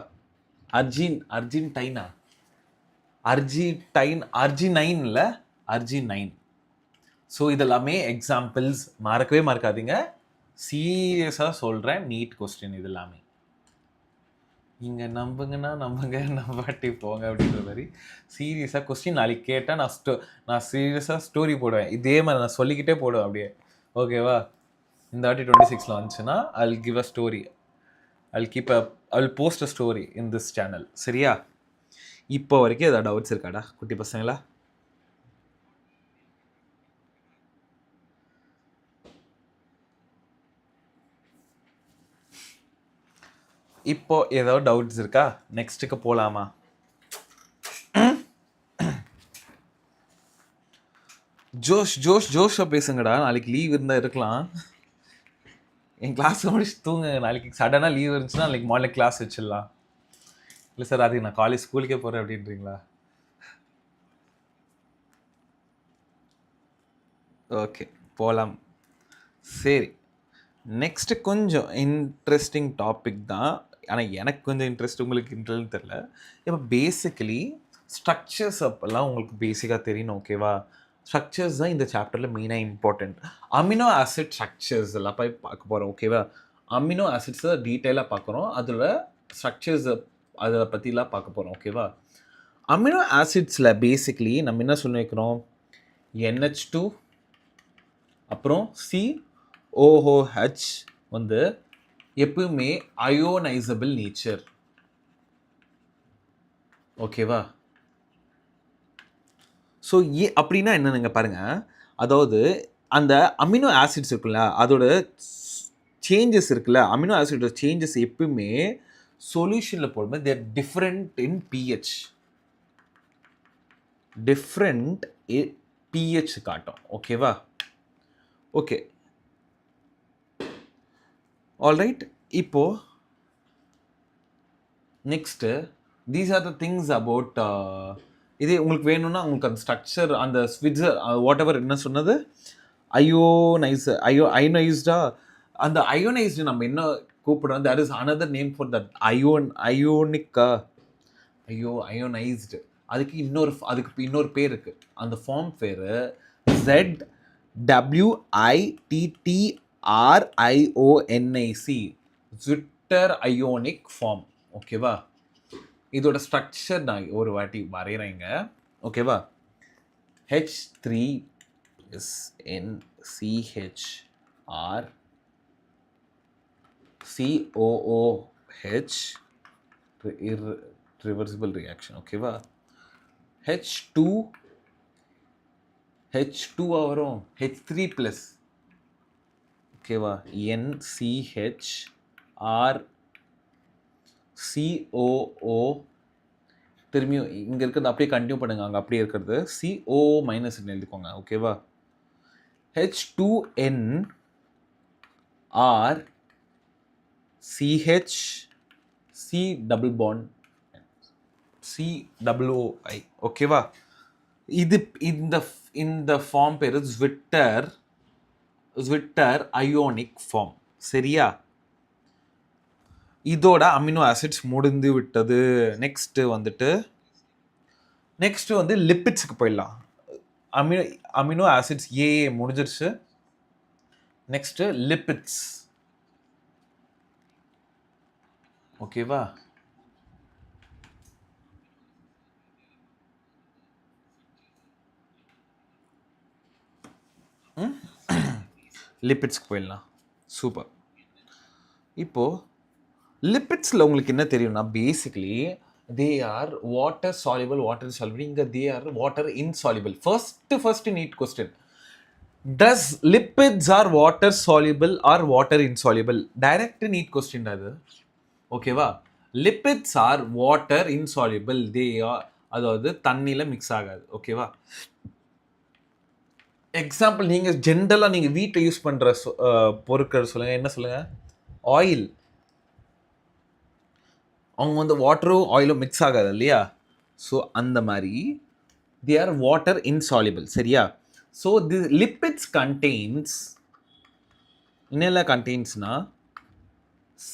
அர்ஜினைன். ஸோ இதெல்லாமே எக்ஸாம்பிள்ஸ். மறக்கவே மறக்காதீங்க, சீரியஸாக சொல்கிறேன். நீட் கொஸ்டின் இது எல்லாமே. இங்கே நம்புங்கன்னா நம்புங்க, நம்பாட்டி போங்க அப்படின்ற மாதிரி சீரியஸாக கொஸ்டின் நாளைக்கு கேட்டால் நான் சீரியஸாக ஸ்டோரி போடுவேன். இதே மாதிரி நான் சொல்லிக்கிட்டே போடுவேன் அப்படியே. ஓகேவா? இந்த வாட்டி 26 வந்துச்சுன்னா I'll give a story. I'll post a story in this channel. சரியா? இப்போ வரைக்கும் ஏதாவது டவுட்ஸ் இருக்காடா குட்டி பசங்களா? இப்போ ஏதாவது டவுட்ஸ் இருக்கா? நெக்ஸ்ட்டுக்கு போகலாமா? ஜோஷாக பேசுங்கடா. நாளைக்கு லீவ் இருந்தால் இருக்கலாம். என் கிளாஸ் முடிச்சு தூங்க. நாளைக்கு சடனாக லீவ் இருந்துச்சுன்னா நாளைக்கு மார்னிங் கிளாஸ் வச்சிடலாம். இல்லை சார், அதுக்கு நான் காலேஜ் ஸ்கூலுக்கே போகிறேன் அப்படின்றீங்களா? ஓகே, போகலாம். சரி, நெக்ஸ்ட்டு கொஞ்சம் இன்ட்ரெஸ்டிங் டாபிக் தான். ஆனால் எனக்கு கொஞ்சம் இன்ட்ரெஸ்ட், உங்களுக்கு இன்ட்ரெஸ்ட்னு தெரில. இப்போ பேசிக்கலி ஸ்ட்ரக்சர்ஸ் அப்போல்லாம் உங்களுக்கு பேசிக்காக தெரியணும். ஓகேவா? ஸ்ட்ரக்சர்ஸ் தான் இந்த சாப்டரில் மெயினாக இம்பார்ட்டண்ட். அமினோ ஆசிட் ஸ்ட்ரக்சர்ஸ் எல்லாம் போய் பார்க்க போகிறோம். ஓகேவா? அமினோ ஆசிட்ஸை டீட்டெயிலாக பார்க்குறோம். அதில் ஸ்ட்ரக்சர்ஸ் அதை பற்றிலாம் பார்க்க போகிறோம். ஓகேவா? அமினோ ஆசிட்ஸில் பேசிக்கலி நம்ம என்ன சொல்லி வைக்கிறோம்? NH2 அப்புறம் COOH வந்து எப்பவுமே அயோனைசபிள் நேச்சர். ஓகேவா? ஸோ அப்படின்னா என்னங்க பாருங்கள், அதாவது அந்த அமினோ ஆசிட்ஸ் இருக்குல்ல, அதோட சேஞ்சஸ் இருக்குல்ல, அமினோ ஆசிடோட சேஞ்சஸ் எப்பவுமே சொல்யூஷனில் போடும்போது they're different in pH. Different pH காட்டும். ஓகேவா? Okay, alright. இப்போ next, these are the things about இதே உங்களுக்கு வேணும்னா உங்களுக்கு அந்த ஸ்ட்ரக்சர் அந்த ஸ்விட்சர் வாட் எவர் என்ன சொன்னது அயோனைஸ்டா அந்த அயோனைஸ்டு நம்ம என்ன கூப்பிடுறோம் that is another name for that அயோனிக்கா அயோனைஸ்டு அதுக்கு இன்னொரு பேர் இருக்கு அந்த ஃபார்ம் பேர் ZWITTRIONIC ஜிட்டர் அயோனிக் ஃபார்ம். ஓகேவா? இதோட ஸ்ட்ரக்சர் நான் ஒரு வாட்டி வரைகிறேங்க. ஓகேவா? H3SNCHR COOH irreversible reaction. ஓகேவா? H2 வரும் H3 plus. ஓகேவா? NCHR COO திரும்பியும் இங்கே இருக்கிறது அப்படியே கண்டினியூ பண்ணுங்க. அங்கே அப்படியே இருக்கிறது CO மைனஸ் எழுதிக்கோங்க. ஓகேவா? H2NR CH C double bond COOI. ஓகேவா? இது இந்த ஃபார்ம் பேர் ஜிட்டர் அயோனிக் ஃபார்ம். சரியா? இதோட அமினோ ஆசிட்ஸ் முடிந்து விட்டது. நெக்ஸ்ட் வந்து லிப்பிட்ஸுக்கு போயிடலாம். அமினோ ஆசிட்ஸ் ஏ முடிஞ்சிருச்சு. Next lipids. ஓகேவா? லிப்பிட்ஸ்க்கு போயிடலாம். சூப்பர். இப்போது லிப்பிட்ஸில் உங்களுக்கு என்ன தெரியும்னா basically they are water soluble இங்கே they are water insoluble. First NEET question, does lipids are water soluble or water insoluble? Direct NEET question அது. ஓகேவா? Lipids are water insoluble, they are அதாவது தண்ணியில் மிக்ஸ் ஆகாது. ஓகேவா? எக்ஸாம்பிள் நீங்கள் ஜென்ரலாக நீங்கள் வீட்டில் யூஸ் பண்ணுற பொருட்கள் சொல்லுங்கள். என்ன சொல்லுங்கள்? ஆயில். அவங்க வந்து வாட்டரும் ஆயிலும் மிக்ஸ் ஆகாது இல்லையா? ஸோ அந்த மாதிரி தே ஆர் வாட்டர் இன்சால்யுபிள். சரியா? ஸோ தி லிப்பிட்ஸ் கண்டெய்ன்ஸ் என்னெல்லாம் கண்டெய்ன்ஸ்னா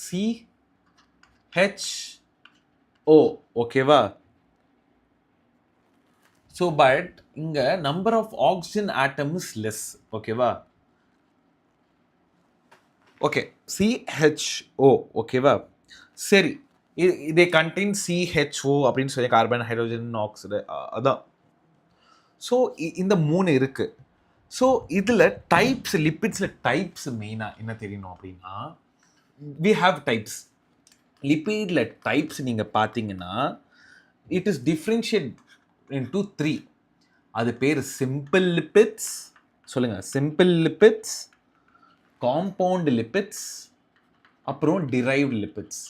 CHO. ஓகேவா? ஸோ பட் இங்கே number of oxygen atom is less. ஓகேவா? Okay, CHO. ஓகேவா? சரி, இதே கண்டெயின் CHO அப்படின்னு சொல்லி கார்பன் ஹைட்ரோஜன் ஆக்சைடு அதான். ஸோ இந்த 3 இருக்குது. ஸோ இதில் டைப்ஸ், லிப்பிட்ஸில் டைப்ஸ் மெயினாக என்ன தெரியணும் அப்படின்னா வி ஹாவ் டைப்ஸ். லிப்பிடில் டைப்ஸ் நீங்கள் பார்த்தீங்கன்னா இட் இஸ் டிஃப்ரென்ஷியேட் இன்டு 3. அது பேர் சிம்பிள் லிப்பிட்ஸ். சொல்லுங்கள், சிம்பிள் லிப்பிட்ஸ், காம்பவுண்ட் லிப்பிட்ஸ், அப்புறம் டிரைவ்டு லிப்பிட்ஸ்.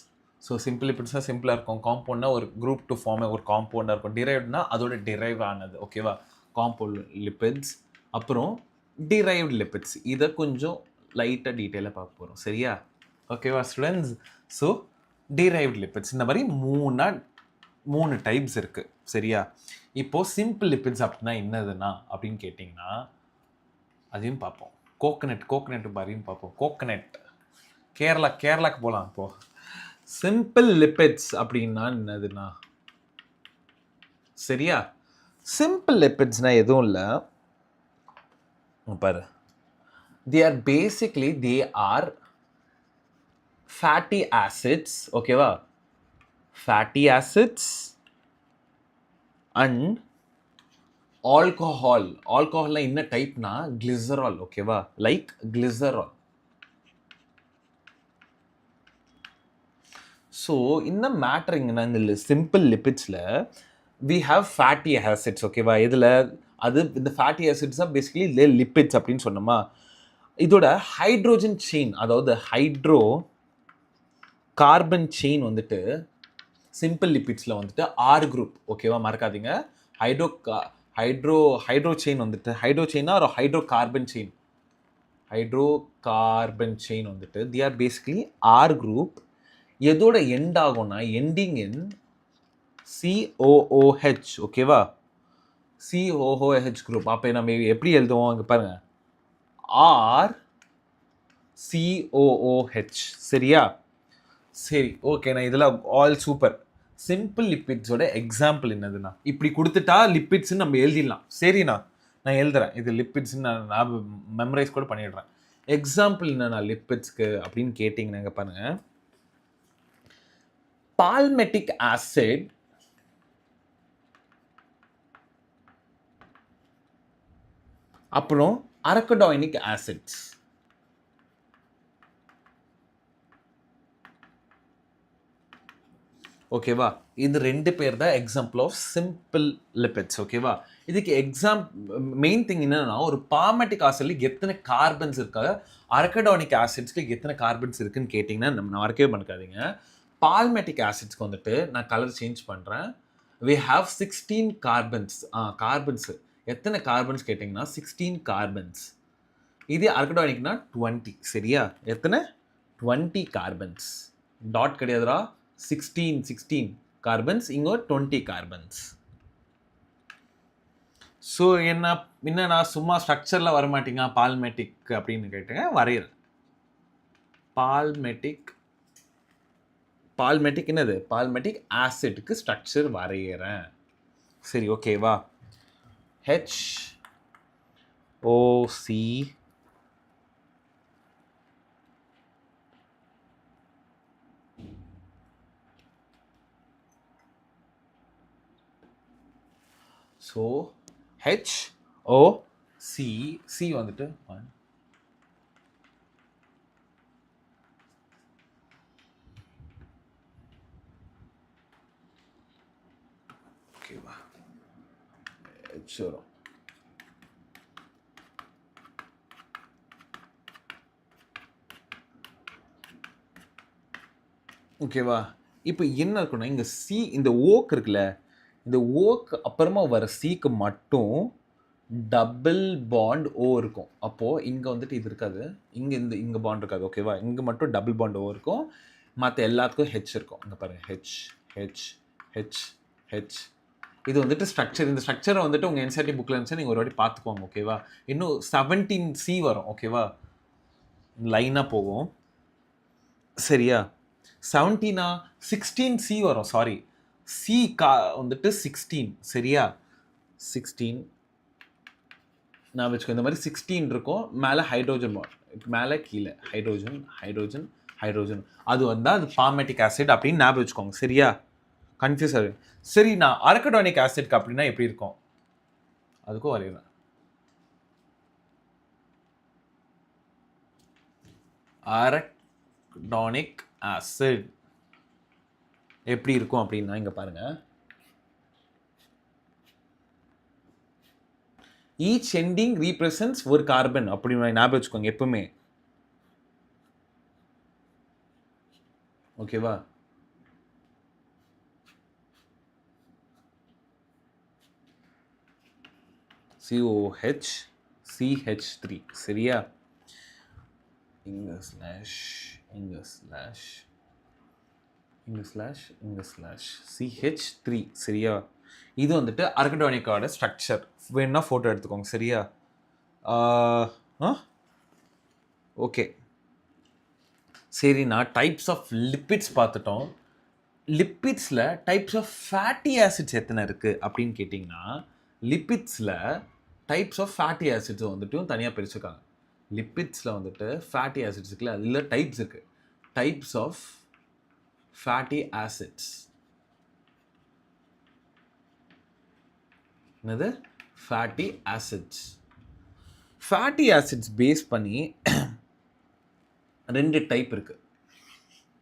ஸோ சிம்பிள் லிப்பிட்ஸ்னால் சிம்பிளாக இருக்கும், காம்பவுண்ட்னா ஒரு குரூப் டு ஃபார்ம் ஒரு காம்பவுண்டாக இருக்கும், டிரைவ்டுனா அதோட டிரைவ் ஆனது. ஓகேவா? காம்பவுண்ட் லிப்பிட்ஸ் அப்புறம் டிரைவ்டு லிப்பிட்ஸ். இதை கொஞ்சம் லைட்டாக டீட்டெயிலாக பார்க்க போகிறோம். சரியா? ஓகேவா ஸ்டூடெண்ட்ஸ்? ஸோ டிரைவ்டு லிப்பிட்ஸ் இந்த மாதிரி 3 டைப்ஸ் இருக்குது. சரியா? இப்போது சிம்பிள் லிப்பிட்ஸ் அப்படின்னா என்னதுன்னா அப்படின்னு கேட்டிங்கன்னா அதையும் பார்ப்போம். கோகனட் மாதிரியும் பார்ப்போம். கோகனட் கேரளாக்கு போகலாம். இப்போது சிம்பிள் லிப்பிட்ஸ் அப்படின்னா என்னதுன்னா, சரியா? சிம்பிள் லிப்பிட்ஸ்னால் எதுவும் இல்லை, பாரு, they are fatty acids. ஓகேவா? fatty acids and ஆல்கஹால்ல என்ன டைப்னா கிளிசரால். ஓகேவா? Like glycerol. ஸோ இந்த மேட்டரிங்கன்னா இந்த சிம்பிள் லிப்பிட்ஸில் வி ஹாவ் ஃபேட்டி ஆசிட்ஸ். ஓகேவா? இதில் இந்த ஃபேட்டி ஆசிட்ஸ் தான் பேசிக்கலி லிப்பிட்ஸ் அப்படின்னு சொன்னோமா. இதோட ஹைட்ரோஜன் செயின், அதாவது ஹைட்ரோ கார்பன் செயின் வந்துட்டு சிம்பிள் லிப்பிட்ஸில் வந்துட்டு R குரூப். ஓகேவா? மறக்காதீங்க. ஹைட்ரோ செயின் வந்துட்டு ஹைட்ரோ செயினா ஒரு ஹைட்ரோ கார்பன் செயின் வந்துட்டு the R basically R group. எதோட எண்ட் ஆகும்னா எண்டிங் இன் COOH. ஓகேவா? COOH group. அப்போ நம்ம எப்படி எழுதுவோம் இங்கே பாருங்க, R COOH. சரியா? சரி, ஓகே. நான் இதில் ஆல் சூப்பர். சிம்பிள் லிப்பிட்ஸோட எக்ஸாம்பிள் என்னதுண்ணா, இப்படி கொடுத்துட்டா லிப்பிட்ஸ்ன்னு நம்ம எழுதிடலாம். சரிண்ணா, நான் எழுதுறேன். இது லிப்பிட்ஸ்ன்னு நான் மெமரைஸ் கூட பண்ணிடுறேன். எக்ஸாம்பிள் என்னண்ணா லிப்பிட்ஸ்க்கு அப்படின்னு கேட்டிங்கன்னா பாருங்க, பால்மெட்டிக் ஆசிட், அப்புறம் அரக்கடாயினிக் ஆசிட்ஸ். ஓகேவா? இது 2 பேர் தான் எக்ஸாம்பிள் ஆஃப் சிம்பிள் லிப்பிட்ஸ். ஓகேவா? இதுக்கு மெயின் திங் என்னன்னா, ஒரு பால்மெட்டிக் ஆசிட்ல எத்தனை கார்பன்ஸ் இருக்காது, அரக்கடானிக் ஆசிட்ஸ்க்கு எத்தனை கார்பன்ஸ் இருக்குன்னு கேட்டிங்கன்னா நம்ம மறக்கவே பண்ணிக்காதீங்க. பால்மெட்டிக் ஆசிட்ஸ்க்கு வந்துட்டு நான் கலர் சேஞ்ச் பண்ணுறேன். we have 16 carbons. கார்பன்ஸ் எத்தனை கார்பன்ஸ் கேட்டிங்கன்னா 16 கார்பன்ஸ். இது அரக்கடானிக்னா 20. சரியா? எத்தனை? 20 கார்பன்ஸ். டாட் கிடையாதுரா. 16 கார்பன்ஸ், இங்கே 20 கார்பன்ஸ். ஸோ என்ன நான் சும்மா ஸ்ட்ரக்சரில் வரமாட்டீங்க பால்மெட்டிக் அப்படின்னு கேட்டேங்க, வரைகிறேன். பால்மெட்டிக் என்னது? பால்மெட்டிக் ஆசிட்க்கு ஸ்ட்ரக்சர் வரைகிறேன். சரி, ஓகேவா? HOC ஸோ HOC, சி வந்துட்டு ஓகேவா? வரும். ஓகேவா? இப்போ என்ன இருக்குன்னா, இங்கே சி, இந்த ஓக் இருக்குல்ல, இந்த ஓக்கு அப்புறமா வர சிக்கு மட்டும் டபுள் பாண்ட் ஓ இருக்கும். அப்போது இங்கே வந்துட்டு இது இருக்காது, இங்கே பாண்ட் இருக்காது. ஓகேவா? இங்கே மட்டும் டபுள் பாண்ட் ஓ இருக்கும், மற்ற எல்லாத்துக்கும் ஹெச் இருக்கும். இங்கே பாருங்கள், ஹெச் ஹெச் ஹெச் ஹெச். இது வந்துட்டு ஸ்ட்ரக்சர். இந்த ஸ்ட்ரக்சரை வந்துட்டு உங்கள் என்சிஆர்டி புக்கில் இருந்துச்சு, நீங்கள் ஒரு வாட்டி பார்த்துக்கோங்க. ஓகேவா? இன்னும் 17C வரும். ஓகேவா? லைனாக போகும். சரியா? 17 16C வரும். சாரி, சி வந்துட்டு 16. சரியா? 16 நான் வச்சுக்கோ. இந்த மாதிரி 16 இருக்கும். மேலே ஹைட்ரோஜன் பாண்ட், மேலே கீழே ஹைட்ரோஜன் ஹைட்ரோஜன் ஹைட்ரோஜன். அது வந்தால் அது பால்மெட்டிக் ஆசிட் அப்படின்னு ஞாபகம் வச்சுக்கோங்க. சரியா? கன்ஃபியூஸ் ஆகுது. சரி, நான் அரக்கடானிக் ஆசிட்க்கு அப்படின்னா எப்படி இருக்கும் அதுக்கும் வரைகிறேன். அரக்கடானிக் ஆசிட் எப்படி இருக்கும் அப்படின்னா இங்கே பாருங்க, ஈச் எண்டிங் ரீப்ரசன்ட்ஸ் ஒரு கார்பன் அப்படின்னு ஞாபகம் வச்சுக்கோங்க எப்பவுமே. ஓகேவா? COH CH3. சரியா? இங்க ஸ்லாஷ் இங்க ஸ்லாஷ் இங்க ஸ்லாஷ் இங்க ஸ்லாஷ் CH3. சரியா? இது வந்துட்டு அரக்கடானிக்கோட ஸ்ட்ரக்சர். வேணும்னா ஃபோட்டோ எடுத்துக்கோங்க. சரியா? ஓகே. சரிண்ணா, டைப்ஸ் ஆஃப் லிப்பிட்ஸ் பார்த்துட்டோம். லிப்பிட்ஸில் டைப்ஸ் ஆஃப் ஃபேட்டி ஆசிட்ஸ் எத்தனை இருக்குது அப்படின்னு கேட்டிங்கன்னா, லிப்பிட்ஸில் டைப்ஸ் ஆஃப் ஃபேட்டி ஆசிட்ஸ் வந்துட்டு தனியாக பிரிச்சுருக்காங்க. லிப்பிட்ஸில் வந்துட்டு ஃபேட்டி ஆசிட்ஸ் இருக்குல்ல, அதில் டைப்ஸ் இருக்குது. டைப்ஸ் ஆஃப் ஃபேட்டி ஆசிட்ஸ் என்னது? Fatty acids. Fatty acids base பண்ணி 2 டைப் இருக்குது.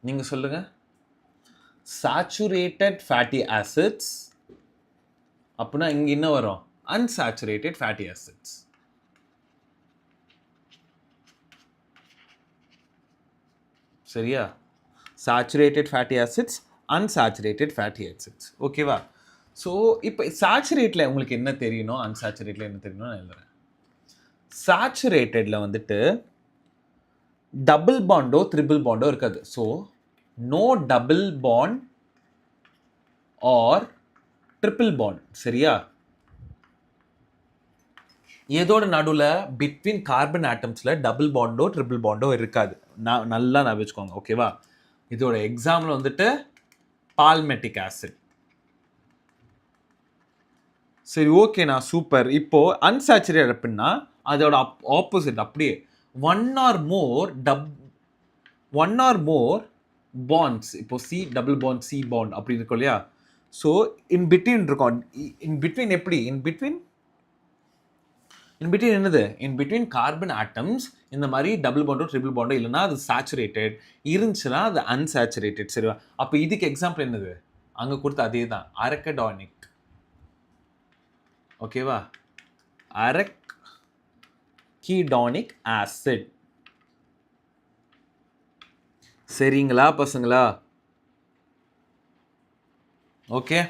நீங்கள் சொல்லுங்கள். சாச்சுரேட்டட் ஃபேட்டி ஆசிட்ஸ், அப்படின்னா இங்கே என்ன வரும்? unsaturated fatty acids. சரியா? saturated fatty acids, unsaturated fatty acids. ஓகேவா? ஸோ இப்போ சேச்சுரேட்டில் உங்களுக்கு என்ன தெரியணும், அன்சாச்சுரேட்டில் என்ன தெரியணும் நான் எழுதுறேன். சேச்சுரேட்டடில் வந்துட்டு டபுள் பாண்டோ ட்ரிபிள் பாண்டோ இருக்காது. So no double bond or triple bond. சரியா? இதோட நடுவில் பிட்வீன் கார்பன் ஆட்டம்ஸில் டபுள் பாண்டோ ட்ரிபிள் பாண்டோ இருக்காது. நல்லா நான் வச்சுக்கோங்க, ஓகேவா? இதோட எக்ஸாம்பிள் வந்துட்டு பால்மெட்டிக் ஆசிட். சரி, ஓகேண்ணா, சூப்பர். இப்போ அன்சாச்சுரேட்டட் அப்படின்னா அதோட ஆப்போசிட் அப்படியே ஒன் ஆர் மோர் பாண்ட்ஸ். இப்போ C double bond, C bond அப்படி இருக்கும் இல்லையா? ஸோ இன் பிட்வீன் இருக்கும். இன் பிட்வீன் எப்படி? இன் பிட்வீன் என்னது? இன் பிட்வீன் கார்பன் ஆட்டம்ஸ் இந்த மாதிரி டபுள் பாண்டோ ட்ரிபிள் பாண்டோ இல்லைன்னா அது சேச்சுரேட்டட், இருந்துச்சுன்னா அது அன்சாச்சுரேட்டட். சரிவா? அப்போ இதுக்கு எக்ஸாம்பிள் என்னது? அங்கே கொடுத்த அதே தான், அரக்கடானிக். ஓகேவா? Arachidonic acid. சரிங்களா பசங்களா? ஓகே,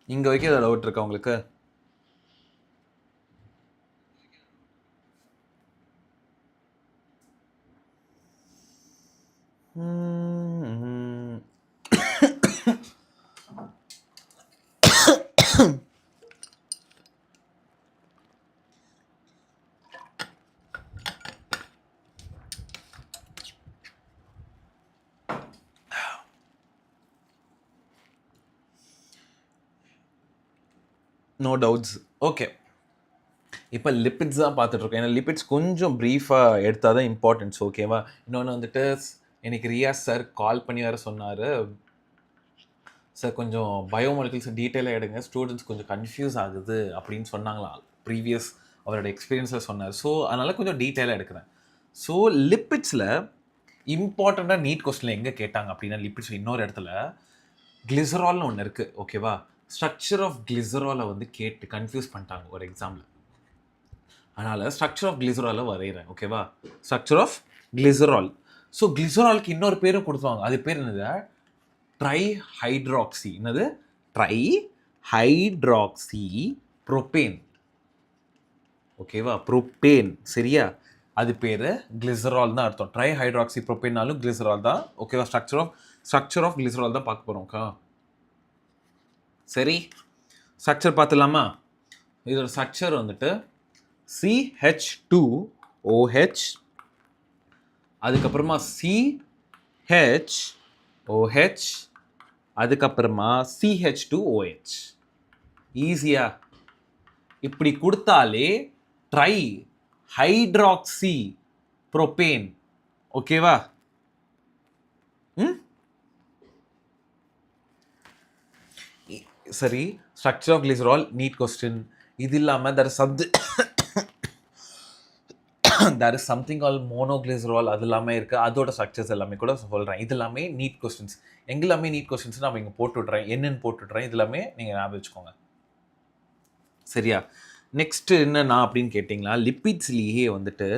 இங்கே வரைக்கும் ஏதாவது டவுட் இருக்கா உங்களுக்கு? No doubts. ஓகே, இப்போ லிப்பிட்ஸ் தான் பார்த்துட்ருக்கோம். ஏன்னா லிப்பிட்ஸ் கொஞ்சம் ப்ரீஃபாக எடுத்தால் தான் இம்பார்ட்டன்ஸ், ஓகேவா? இன்னொன்று வந்துட்டு எனக்கு ரியாஸ் சார் கால் பண்ணி வேறு சொன்னார், சார் கொஞ்சம் பயோமாலிகுல்ஸ் டீட்டெயிலாக எடுங்க, ஸ்டூடெண்ட்ஸ் கொஞ்சம் கன்ஃபியூஸ் ஆகுது அப்படின்னு சொன்னாங்களா. ப்ரீவியஸ் அவரோட எக்ஸ்பீரியன்ஸில் சொன்னார். ஸோ அதனால் கொஞ்சம் டீட்டெயிலாக எடுக்கிறேன். ஸோ லிப்பிட்ஸில் இம்பார்ட்டண்ட்டாக நீட் கொஸ்டினில் எங்கே கேட்டாங்க அப்படின்னா, லிப்பிட்ஸில் இன்னொரு இடத்துல கிளிசரால்னு ஒன்று இருக்குது, ஓகேவா? ஸ்ட்ரக்சர் ஆஃப் கிளிசராலை வந்து கேட்டு கன்ஃபியூஸ் பண்ணிட்டாங்க ஒரு எக்ஸாமில். அதனால் ஸ்ட்ரக்சர் ஆஃப் கிளிசராலை வரைகிறேன், ஓகேவா? Structure of glycerol. ஸோ கிளிசராலுக்கு இன்னொரு பேரும் கொடுத்துவாங்க. அது பேர் என்னது? ட்ரைஹைட்ராக்சி. என்னது? Trihydroxy propane. ஓகேவா? ப்ரோபேன். சரியா? அது பேர் கிளிசரால் தான் அர்த்தம். ட்ரைஹைட்ராக்சி ப்ரோபேனாலும் கிளிசரால் தான், ஓகேவா? ஸ்ட்ரக்சர் ஆஃப் கிளிசரால் தான் பார்க்க போகிறோம். ஓகே, சரி, ஸ்ட்ரக்சர் பார்த்துலாமா? இதோட ஸ்ட்ரக்சர் வந்துட்டு CH2OH, அதுக்கப்புறமா CHOH, அதுக்கப்புறமா CH2OH. ஈஸியா இப்படி கொடுத்தாலே ட்ரை ஹைட்ராக்சி ப்ரோபேன், ஓகேவா? சரி, structure of glycerol NEET question. இது இல்லாமல் there is something called மோனோகிளிசரால், அது எல்லாமே இருக்குது. அதோட ஸ்ட்ரக்சர்ஸ் எல்லாமே கூட சொல்கிறேன். இது எல்லாமே நீட் கொஸ்டின்ஸ். எங்கெல்லாமே நீட் கொஸ்டின்ஸ் நான் இங்கே போட்டுவிட்றேன், என்னென்னு போட்டுவிட்றேன். இது எல்லாமே நீங்கள் ஞாபகம் வச்சுக்கோங்க, சரியா? நெக்ஸ்ட்டு என்னன்னா அப்படின்னு கேட்டிங்களா, லிப்பிட்ஸ்லேயே வந்துட்டு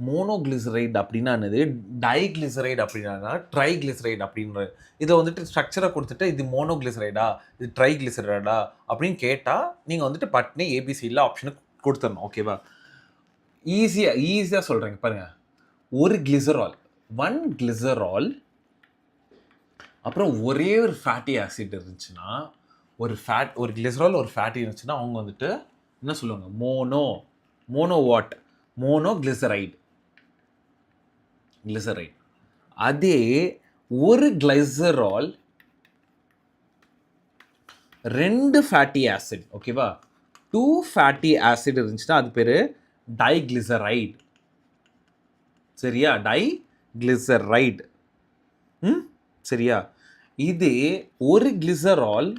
மோனோகிளிசரைட் அப்படின்னா என்னது, டைகிளிசரைட் அப்படின்னா ட்ரைகிளிசரைட் அப்படின்ற இதை வந்துட்டு ஸ்ட்ரக்சரை கொடுத்துட்டு இது மோனோகிளிசரைடா இது ட்ரைகிளிசரைடா அப்படின்னு கேட்டால் நீங்கள் வந்துட்டு பட்னே ஏபிசியில் ஆப்ஷனுக்கு கொடுத்துடணும், ஓகேவா? ஈஸியாக சொல்கிறேங்க பாருங்கள். ஒரு கிளிசரால், ஒன் கிளிசரால், அப்புறம் ஒரே ஒரு ஃபேட்டி ஆசிட் இருந்துச்சுன்னா, ஒரு கிளிசரால் ஒரு ஃபேட்டி இருந்துச்சுன்னா அவங்க வந்துட்டு என்ன சொல்லுவாங்க? Mono glyceride. அதே ஒரு கிளைசரால் ரெண்டு ஃபேட்டி ஆசிட், ஓகேவா? 2 ஃபேட்டி ஆசிட் இருந்துச்சுன்னா அது பேர் டைகிளிசரைட். சரியா? டைகிளிசரைட். சரியா? இது ஒரு கிளிசரால்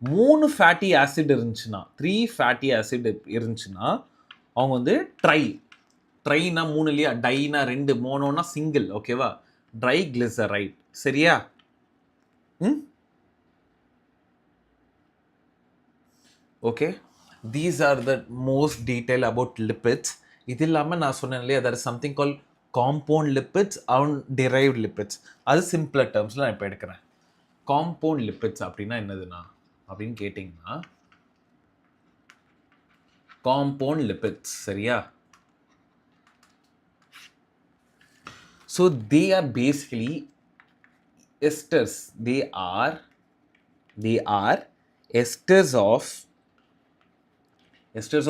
3 ஃபேட்டி ஆசிட் இருந்துச்சுன்னா, 3 ஃபேட்டி ஆசிட் இருந்துச்சுன்னா அவங்க வந்து ட்ரைனா 3 இல்லையா, டைனா 2, மோனோனா சிங்கிள், ஓகேவா? ட்ரைகிளிசரைட். சரியா? Okay, these are the most detail about lipids. இது இல்லாமல் நான் சொன்னேன் இல்லையா, that is something call compound lipids and derived lipids. அது சிம்பிளர் டேர்ம்ஸில் நான் இப்போ எடுக்கிறேன். காம்பவுண்ட் லிப்பிட்ஸ் அப்படின்னா என்னதுண்ணா அப்படின்னு கேட்டிங்கன்னா, காம்பவுண்ட் லிப்பிட்ஸ், சரியா? So they are basically esters. They are esters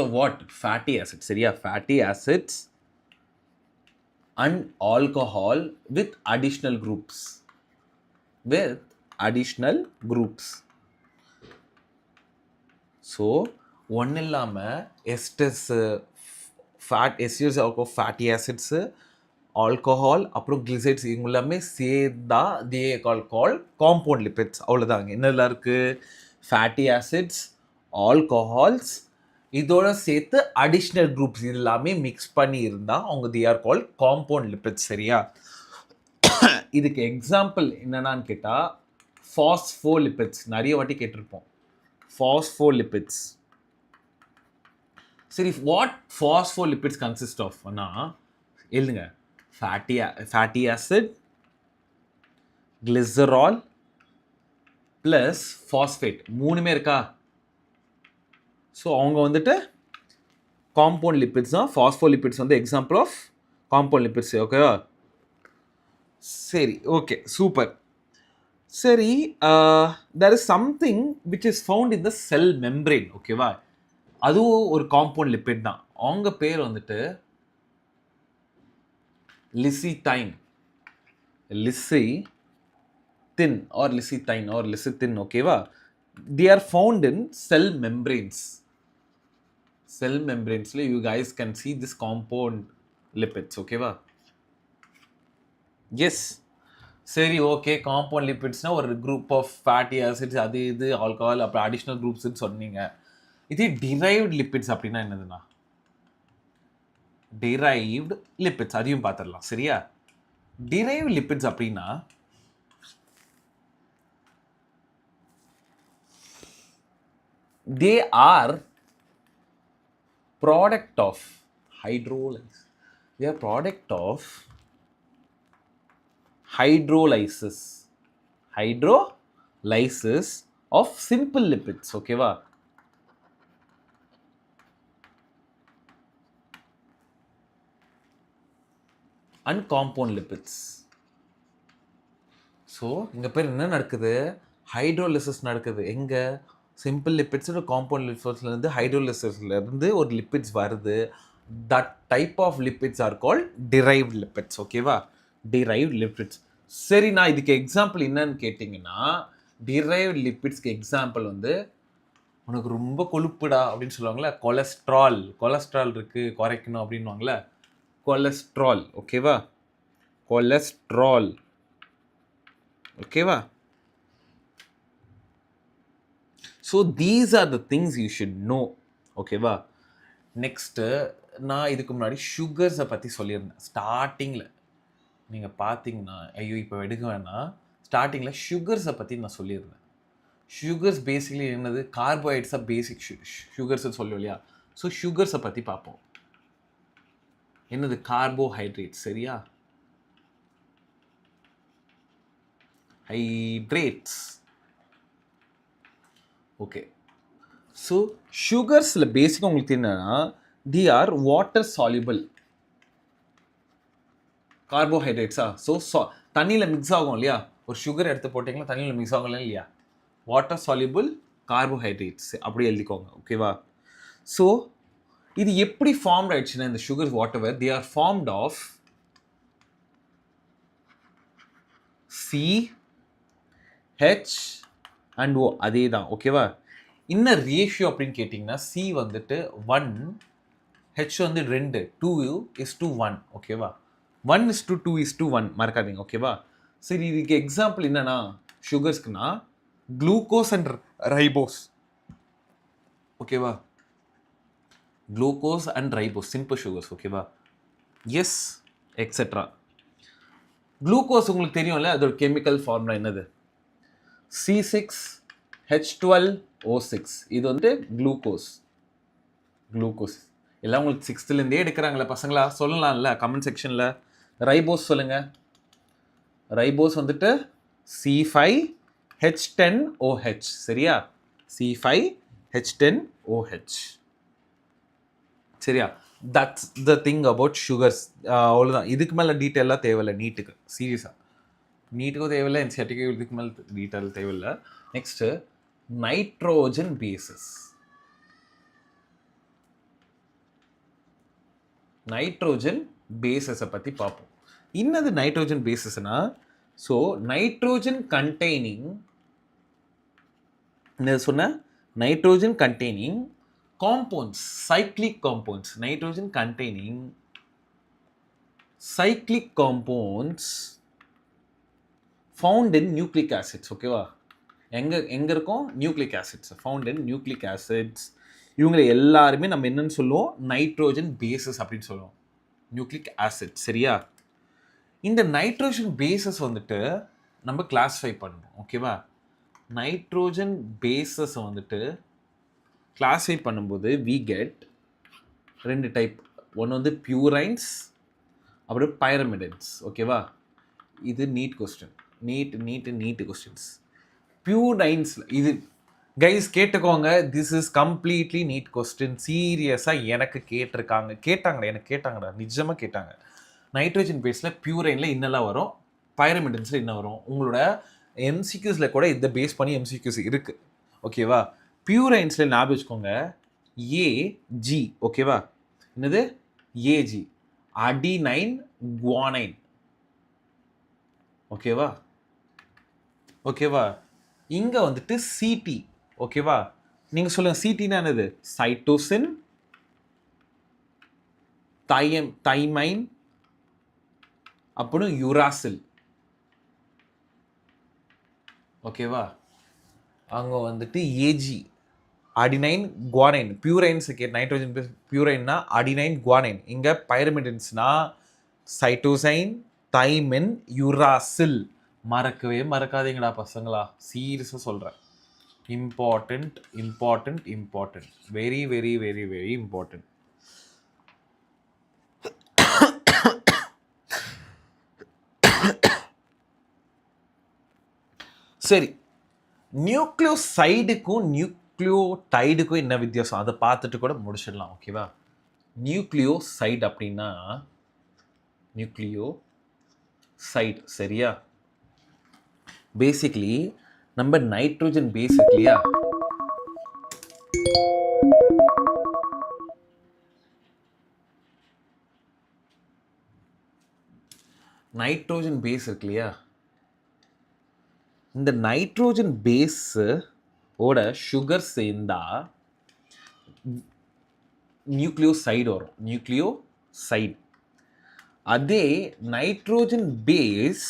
of what? Fatty acids. சரியா? Fatty acids and alcohol with additional groups. So ஒன்றும் இல்லாமல் esters esters of fatty acids alcohol அப்புறம் கிளிசைட்ஸ் இவங்க எல்லாமே சேர்ந்தா தே கால் காம்பவுண்ட் லிப்பிட்ஸ். அவ்வளோதாங்க. என்னெல்லாம் இருக்குது? ஃபேட்டி ஆசிட்ஸ், ஆல்கஹால்ஸ், இதோட சேர்த்து அடிஷ்னல் குரூப்ஸ் இது எல்லாமே மிக்ஸ் பண்ணி இருந்தால் அவங்க they are call compound lipids. சரியா? இதுக்கு எக்ஸாம்பிள் என்னென்னு கேட்டால் ஃபாஸ்ஃபோலிபிட்ஸ். நிறைய வாட்டி கேட்டிருப்போம் phospholipids. சரி, what phospholipids consist of? எழுதுங்க. fatty acid, glycerol plus phosphate. மூணுமே இருக்கா? ஸோ அவங்க வந்துட்டு காம்பவுண்ட் லிப்பிட்ஸ் தான். ஃபாஸ்ஃபோலிபிட்ஸ் வந்து எக்ஸாம்பிள் ஆஃப் காம்பவுண்ட் லிப்பிட்ஸ். ஓகேவா? சரி, ஓகே, சூப்பர். சரி, there is something which is found in the cell membrane. ஓகேவா? அதுவும் ஒரு காம்பவுண்ட் லிப்பிட் தான். அவங்க பேர் வந்துட்டு லிசிதைன், or லிசிதைன் or லிசிதின். ஓகேவா? they are found in cell membranes. cell membranes you guys can see this compound lipids. ஓகேவா? yes. சரி, ஓகே. காம்பவுண்ட் லிப்பிட்ஸ்னால் ஒரு குரூப் ஆஃப் ஃபேட்டி ஆசிட்ஸ், அது இது ஆல்கஹால், அப்புறம் அடிஷ்னல் குரூப்ஸ்ன்னு சொன்னீங்க. இதே டிரைவ்டு லிப்பிட்ஸ் அப்படின்னா என்னதுண்ணா? டிரைவ்டு லிப்பிட்ஸ் அதையும் பார்த்துடலாம். சரியா? டிரைவ்டு லிப்பிட்ஸ் அப்படின்னா they are product of hydrolyse. They are product of hydrolysis of simple lipids. ஓகேவா? and compound lipids. ஸோ இங்கே பேர் என்ன நடக்குது? ஹைட்ரோலிசிஸ் நடக்குது. எங்கே? சிம்பிள் லிப்பிட்ஸோட காம்பவுண்ட் லிப்பிட்ஸ்லேருந்து ஹைட்ரோலிசிஸ்லேருந்து ஒரு லிப்பிட்ஸ் வருது. That type of lipids are called derived lipids. ஓகேவா? Derived lipids. சரி, நான் இதுக்கு எக்ஸாம்பிள் என்னன்னு கேட்டிங்கன்னா, டிரைவ்ட் லிப்பிட்ஸ்க்கு எக்ஸாம்பிள் வந்து உனக்கு ரொம்ப கொழுப்புடா அப்படின்னு சொல்லுவாங்களே, கொலஸ்ட்ரால் இருக்குது குறைக்கணும் அப்படின்வாங்களே, கொலஸ்ட்ரால். ஓகேவா? கொலஸ்ட்ரால். ஓகேவா? So these are the things you should know. ஓகேவா? நெக்ஸ்ட்டு நான் இதுக்கு முன்னாடி சுகர்ஸை பற்றி சொல்லியிருந்தேன் ஸ்டார்டிங்கில். நீங்கள் பார்த்தீங்கன்னா, ஐயோ இப்போ எடுக்க வேணாம், ஸ்டார்டிங்கில் சுகர்ஸை பற்றி நான் சொல்லியிருந்தேன். சுகர்ஸ் பேசிக்கலி என்னது? கார்போஹைட்ரேட்ஸாக பேசிக் சுகர்ஸ்ன்னு சொல்லுவோம் இல்லையா? ஸோ சுகர்ஸை பற்றி பார்ப்போம். என்னது? கார்போஹைட்ரேட்ஸ். சரியா? ஹைட்ரேட்ஸ். ஓகே. ஸோ சுகர்ஸில் பேசிக்காக உங்களுக்கு என்னன்னா, they are water soluble கார்போஹைட்ரேட்ஸா? So தண்ணியில் மிக்ஸ் ஆகும் இல்லையா? ஒரு சுகர் எடுத்து போட்டிங்கன்னா தண்ணியில் மிக்ஸ் ஆகலாம் இல்லையா? வாட்டர் சால்யூபிள் கார்போஹைட்ரேட்ஸ் அப்படி எழுதிக்கோங்க. ஓகேவா? ஸோ இது எப்படி ஃபார்ம்ட் ஆயிடுச்சுன்னா, இந்த sugars whatever they are formed of C, H and O. அதே தான். ஓகேவா? இன்னும் ரேஷியோ அப்படின்னு கேட்டிங்கன்னா, C வந்துட்டு 1, H வந்து 2, 2:1. ஓகேவா? 1:2:1 மறக்காதீங்க. ஓகேவா? சரி, இதுக்கு எக்ஸாம்பிள் என்னன்னா சுகர்ஸ்க்குனா குளுக்கோஸ் அண்ட் ரைபோஸ். ஓகேவா? Glucose and ribose simple sugars. ஓகேவா? Yes, etcetera. குளுக்கோஸ் உங்களுக்கு தெரியும்ல, அதோட கெமிக்கல் ஃபார்முலா என்னது? C6H12O6. இது வந்து குளுக்கோஸ். எல்லாம் உங்களுக்கு 6th எடுக்கிறாங்களே பசங்களா? சொல்லலாம்ல கமெண்ட் செக்ஷனில். ரைபோஸ் சொல்லுங்கள். ரைபோஸ் வந்துட்டு C5H10OH. சரியா? C5H10OH. சரியா? That's the thing about sugars. அவ்வளோதான். இதுக்கு மேலே டீட்டெயிலாக தேவையில்லை நீட்டுக்கு. சீரியஸாக நீட்டுக்கும் தேவையில்லை, NCERTக்கும் இதுக்கு மேலே டீட்டெயில் தேவையில்லை. Next nitrogen bases. நைட்ரோஜன் பேசஸை பற்றி பார்ப்போம். இன்னது நைட்ரோஜன் பேசஸ்னா, ஸோ நைட்ரோஜன் கண்டெய்னிங் என்ன சொன்ன, nitrogen containing compounds, cyclic compounds, nitrogen containing cyclic compounds found in nucleic acids. ஓகேவா, எங்க இருக்கும், nucleic acids, found in nucleic acids. இவங்களை எல்லாருமே நம்ம என்னன்னு சொல்லுவோம், நைட்ரோஜன் பேசஸ் அப்படின்னு சொல்லுவோம், நியூக்ளிக் ஆசிட். சரியா, இந்த நைட்ரோஜன் பேசஸ் வந்துட்டு நம்ம கிளாஸிஃபை பண்ணணும். ஓகேவா, நைட்ரோஜன் பேசஸ் வந்துட்டு கிளாஸிஃபை பண்ணும்போது வி கெட் 2 டைப். ஒன்று வந்து பியூரைன்ஸ், அப்புறம் பைரமிடன்ஸ். ஓகேவா, இது நீட் கொஸ்டின், நீட் கொஸ்டின்ஸ். பியூரைன்ஸில் இது கைஸ் கேட்டுக்கோங்க, this is completely NEET question. சீரியஸாக எனக்கு கேட்டாங்கடா, நிஜமாக கேட்டாங்க. நைட்ரோஜன் பேஸில் பியூரைனில் இன்னெல்லாம் வரும், பைரமிடன்ஸில் என்ன வரும். உங்களோட எம்சிக்யூஸில் கூட இதை பேஸ் பண்ணி எம்சிக்யூஸ் இருக்குது. ஓகேவா, பியூரைன்ஸில் ஞாபகம் வச்சுக்கோங்க, ஏஜி. ஓகேவா, என்னது ஏஜி, அடினைன் குவானைன். ஓகேவா, இங்கே வந்துட்டு சிடி. ஓகேவா, நீங்கள் சொல்லுங்கள் சிடினா என்னது, சைட்டோசின், தைமைன், அப்புறம் யுராசில். ஓகேவா, அங்கே வந்துட்டு ஏஜி, அடினைன் குவானைன். பியூரைன்ஸுக்கு நைட்ரோஜன் பேஸ் பியூரைன்னா அடினைன் குவானைன். இங்கே பைரமிடன்ஸ்னா சைட்டோசைன், தைமின், யுராசில். மறக்காதீங்கடா பசங்களா, சீரியஸாக சொல்கிறேன். Important, very very very very important. சரி, நியூக்ளியோசைடுக்கும் நியூக்ளியோடைடுக்கும் என்ன வித்தியாசம், அதை பார்த்துட்டு கூட முடிச்சிடலாம். ஓகேவா, நியூக்ளியோசைடு அப்படின்னா நியூக்ளியோசைடு. சரியா, பேசிக்லி நம்ம நைட்ரோஜன் பேஸ் இருக்கு இல்லையா, நைட்ரோஜன் பேஸ் இருக்கு இல்லையா, இந்த நைட்ரோஜன் பேஸ் ஓட சுகர் சேர்ந்தா நியூக்ளியோசைடு வரும், நியூக்ளியோசைடு. அதே நைட்ரோஜன் பேஸ்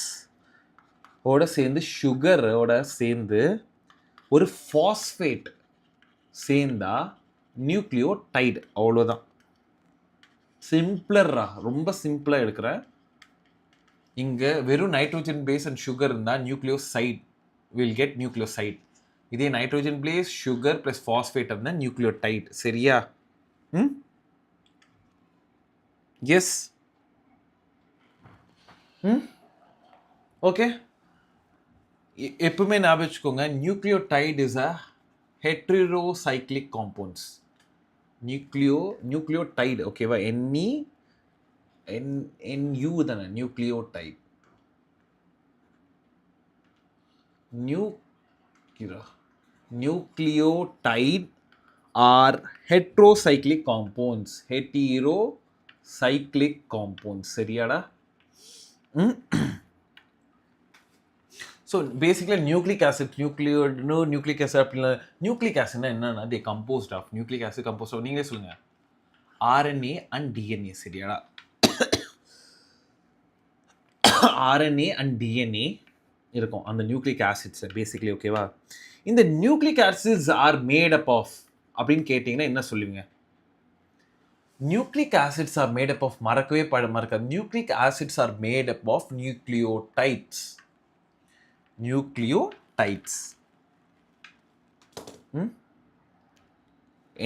ஓட சேர்ந்து சுகரோட சேர்ந்து ஒரு ஃபாஸ்பேட் சேர்ந்தா நியூக்ளியோடைடு. அவ்வளோதான், சிம்பிளரா, ரொம்ப சிம்பிளாக எடுக்கிறேன். இங்கே வெறும் நைட்ரோஜன் பேஸ் அண்ட் சுகர் இருந்தால் நியூக்ளியோசைடு வில் கெட் நியூக்ளியோசைடு. இதே nitrogen base sugar plus phosphate இருந்தால் நியூக்ளியோடைடு. சரியா, எஸ், ஓகே. எப்பவுமே ஞாபகம் வச்சுக்கோங்க, nucleotide is a heterocyclic compounds. Nucleotide. ஓகேவா, NU தானே nucleotide. Nucleotide are heterocyclic compounds, heterocyclic compounds. சரியாடா. So basically nucleic acid, nucleic acid அப்படின்னா, நியூக்ளிக் ஆசிட்னா என்னன்னா, they composed of, nucleic acid composed of, நீங்களே சொல்லுங்கள், RNA அண்ட் DNA. சரியாடா, RNA and DNA இருக்கும் அந்த நியூக்ளிக் ஆசிட்ஸ் பேசிக்கலி. ஓகேவா, இந்த nucleic acids are made up of அப்படின்னு கேட்டிங்கன்னா என்ன சொல்லுவீங்க, nucleic acids are made up of, மறக்காது, nucleic acids are made up of nucleotides.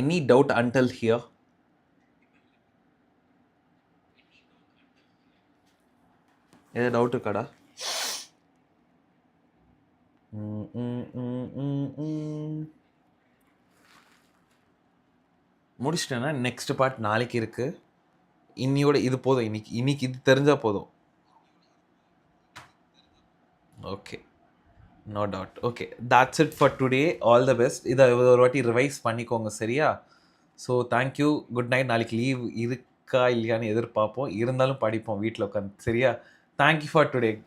Any doubt until here? ஏதாவது டவுட் இருக்காடா? முடிச்சிட்டேன்னா நெக்ஸ்ட் பார்ட் நாளைக்கு இருக்கு. இன்னியோட இது போதும், இன்னைக்கு இது தெரிஞ்சா போதும். Okay, no doubt. Okay, that's it for today. All the best. இதை ஒரு வாட்டி ரிவைஸ் பண்ணிக்கோங்க, சரியா? So thank you, good night. நாளைக்கு லீவ் இருக்கா இல்லையான்னு எதிர்பார்ப்போம். இருந்தாலும் படிப்போம் வீட்டில் உட்காந்து, சரியா? Thank you for today.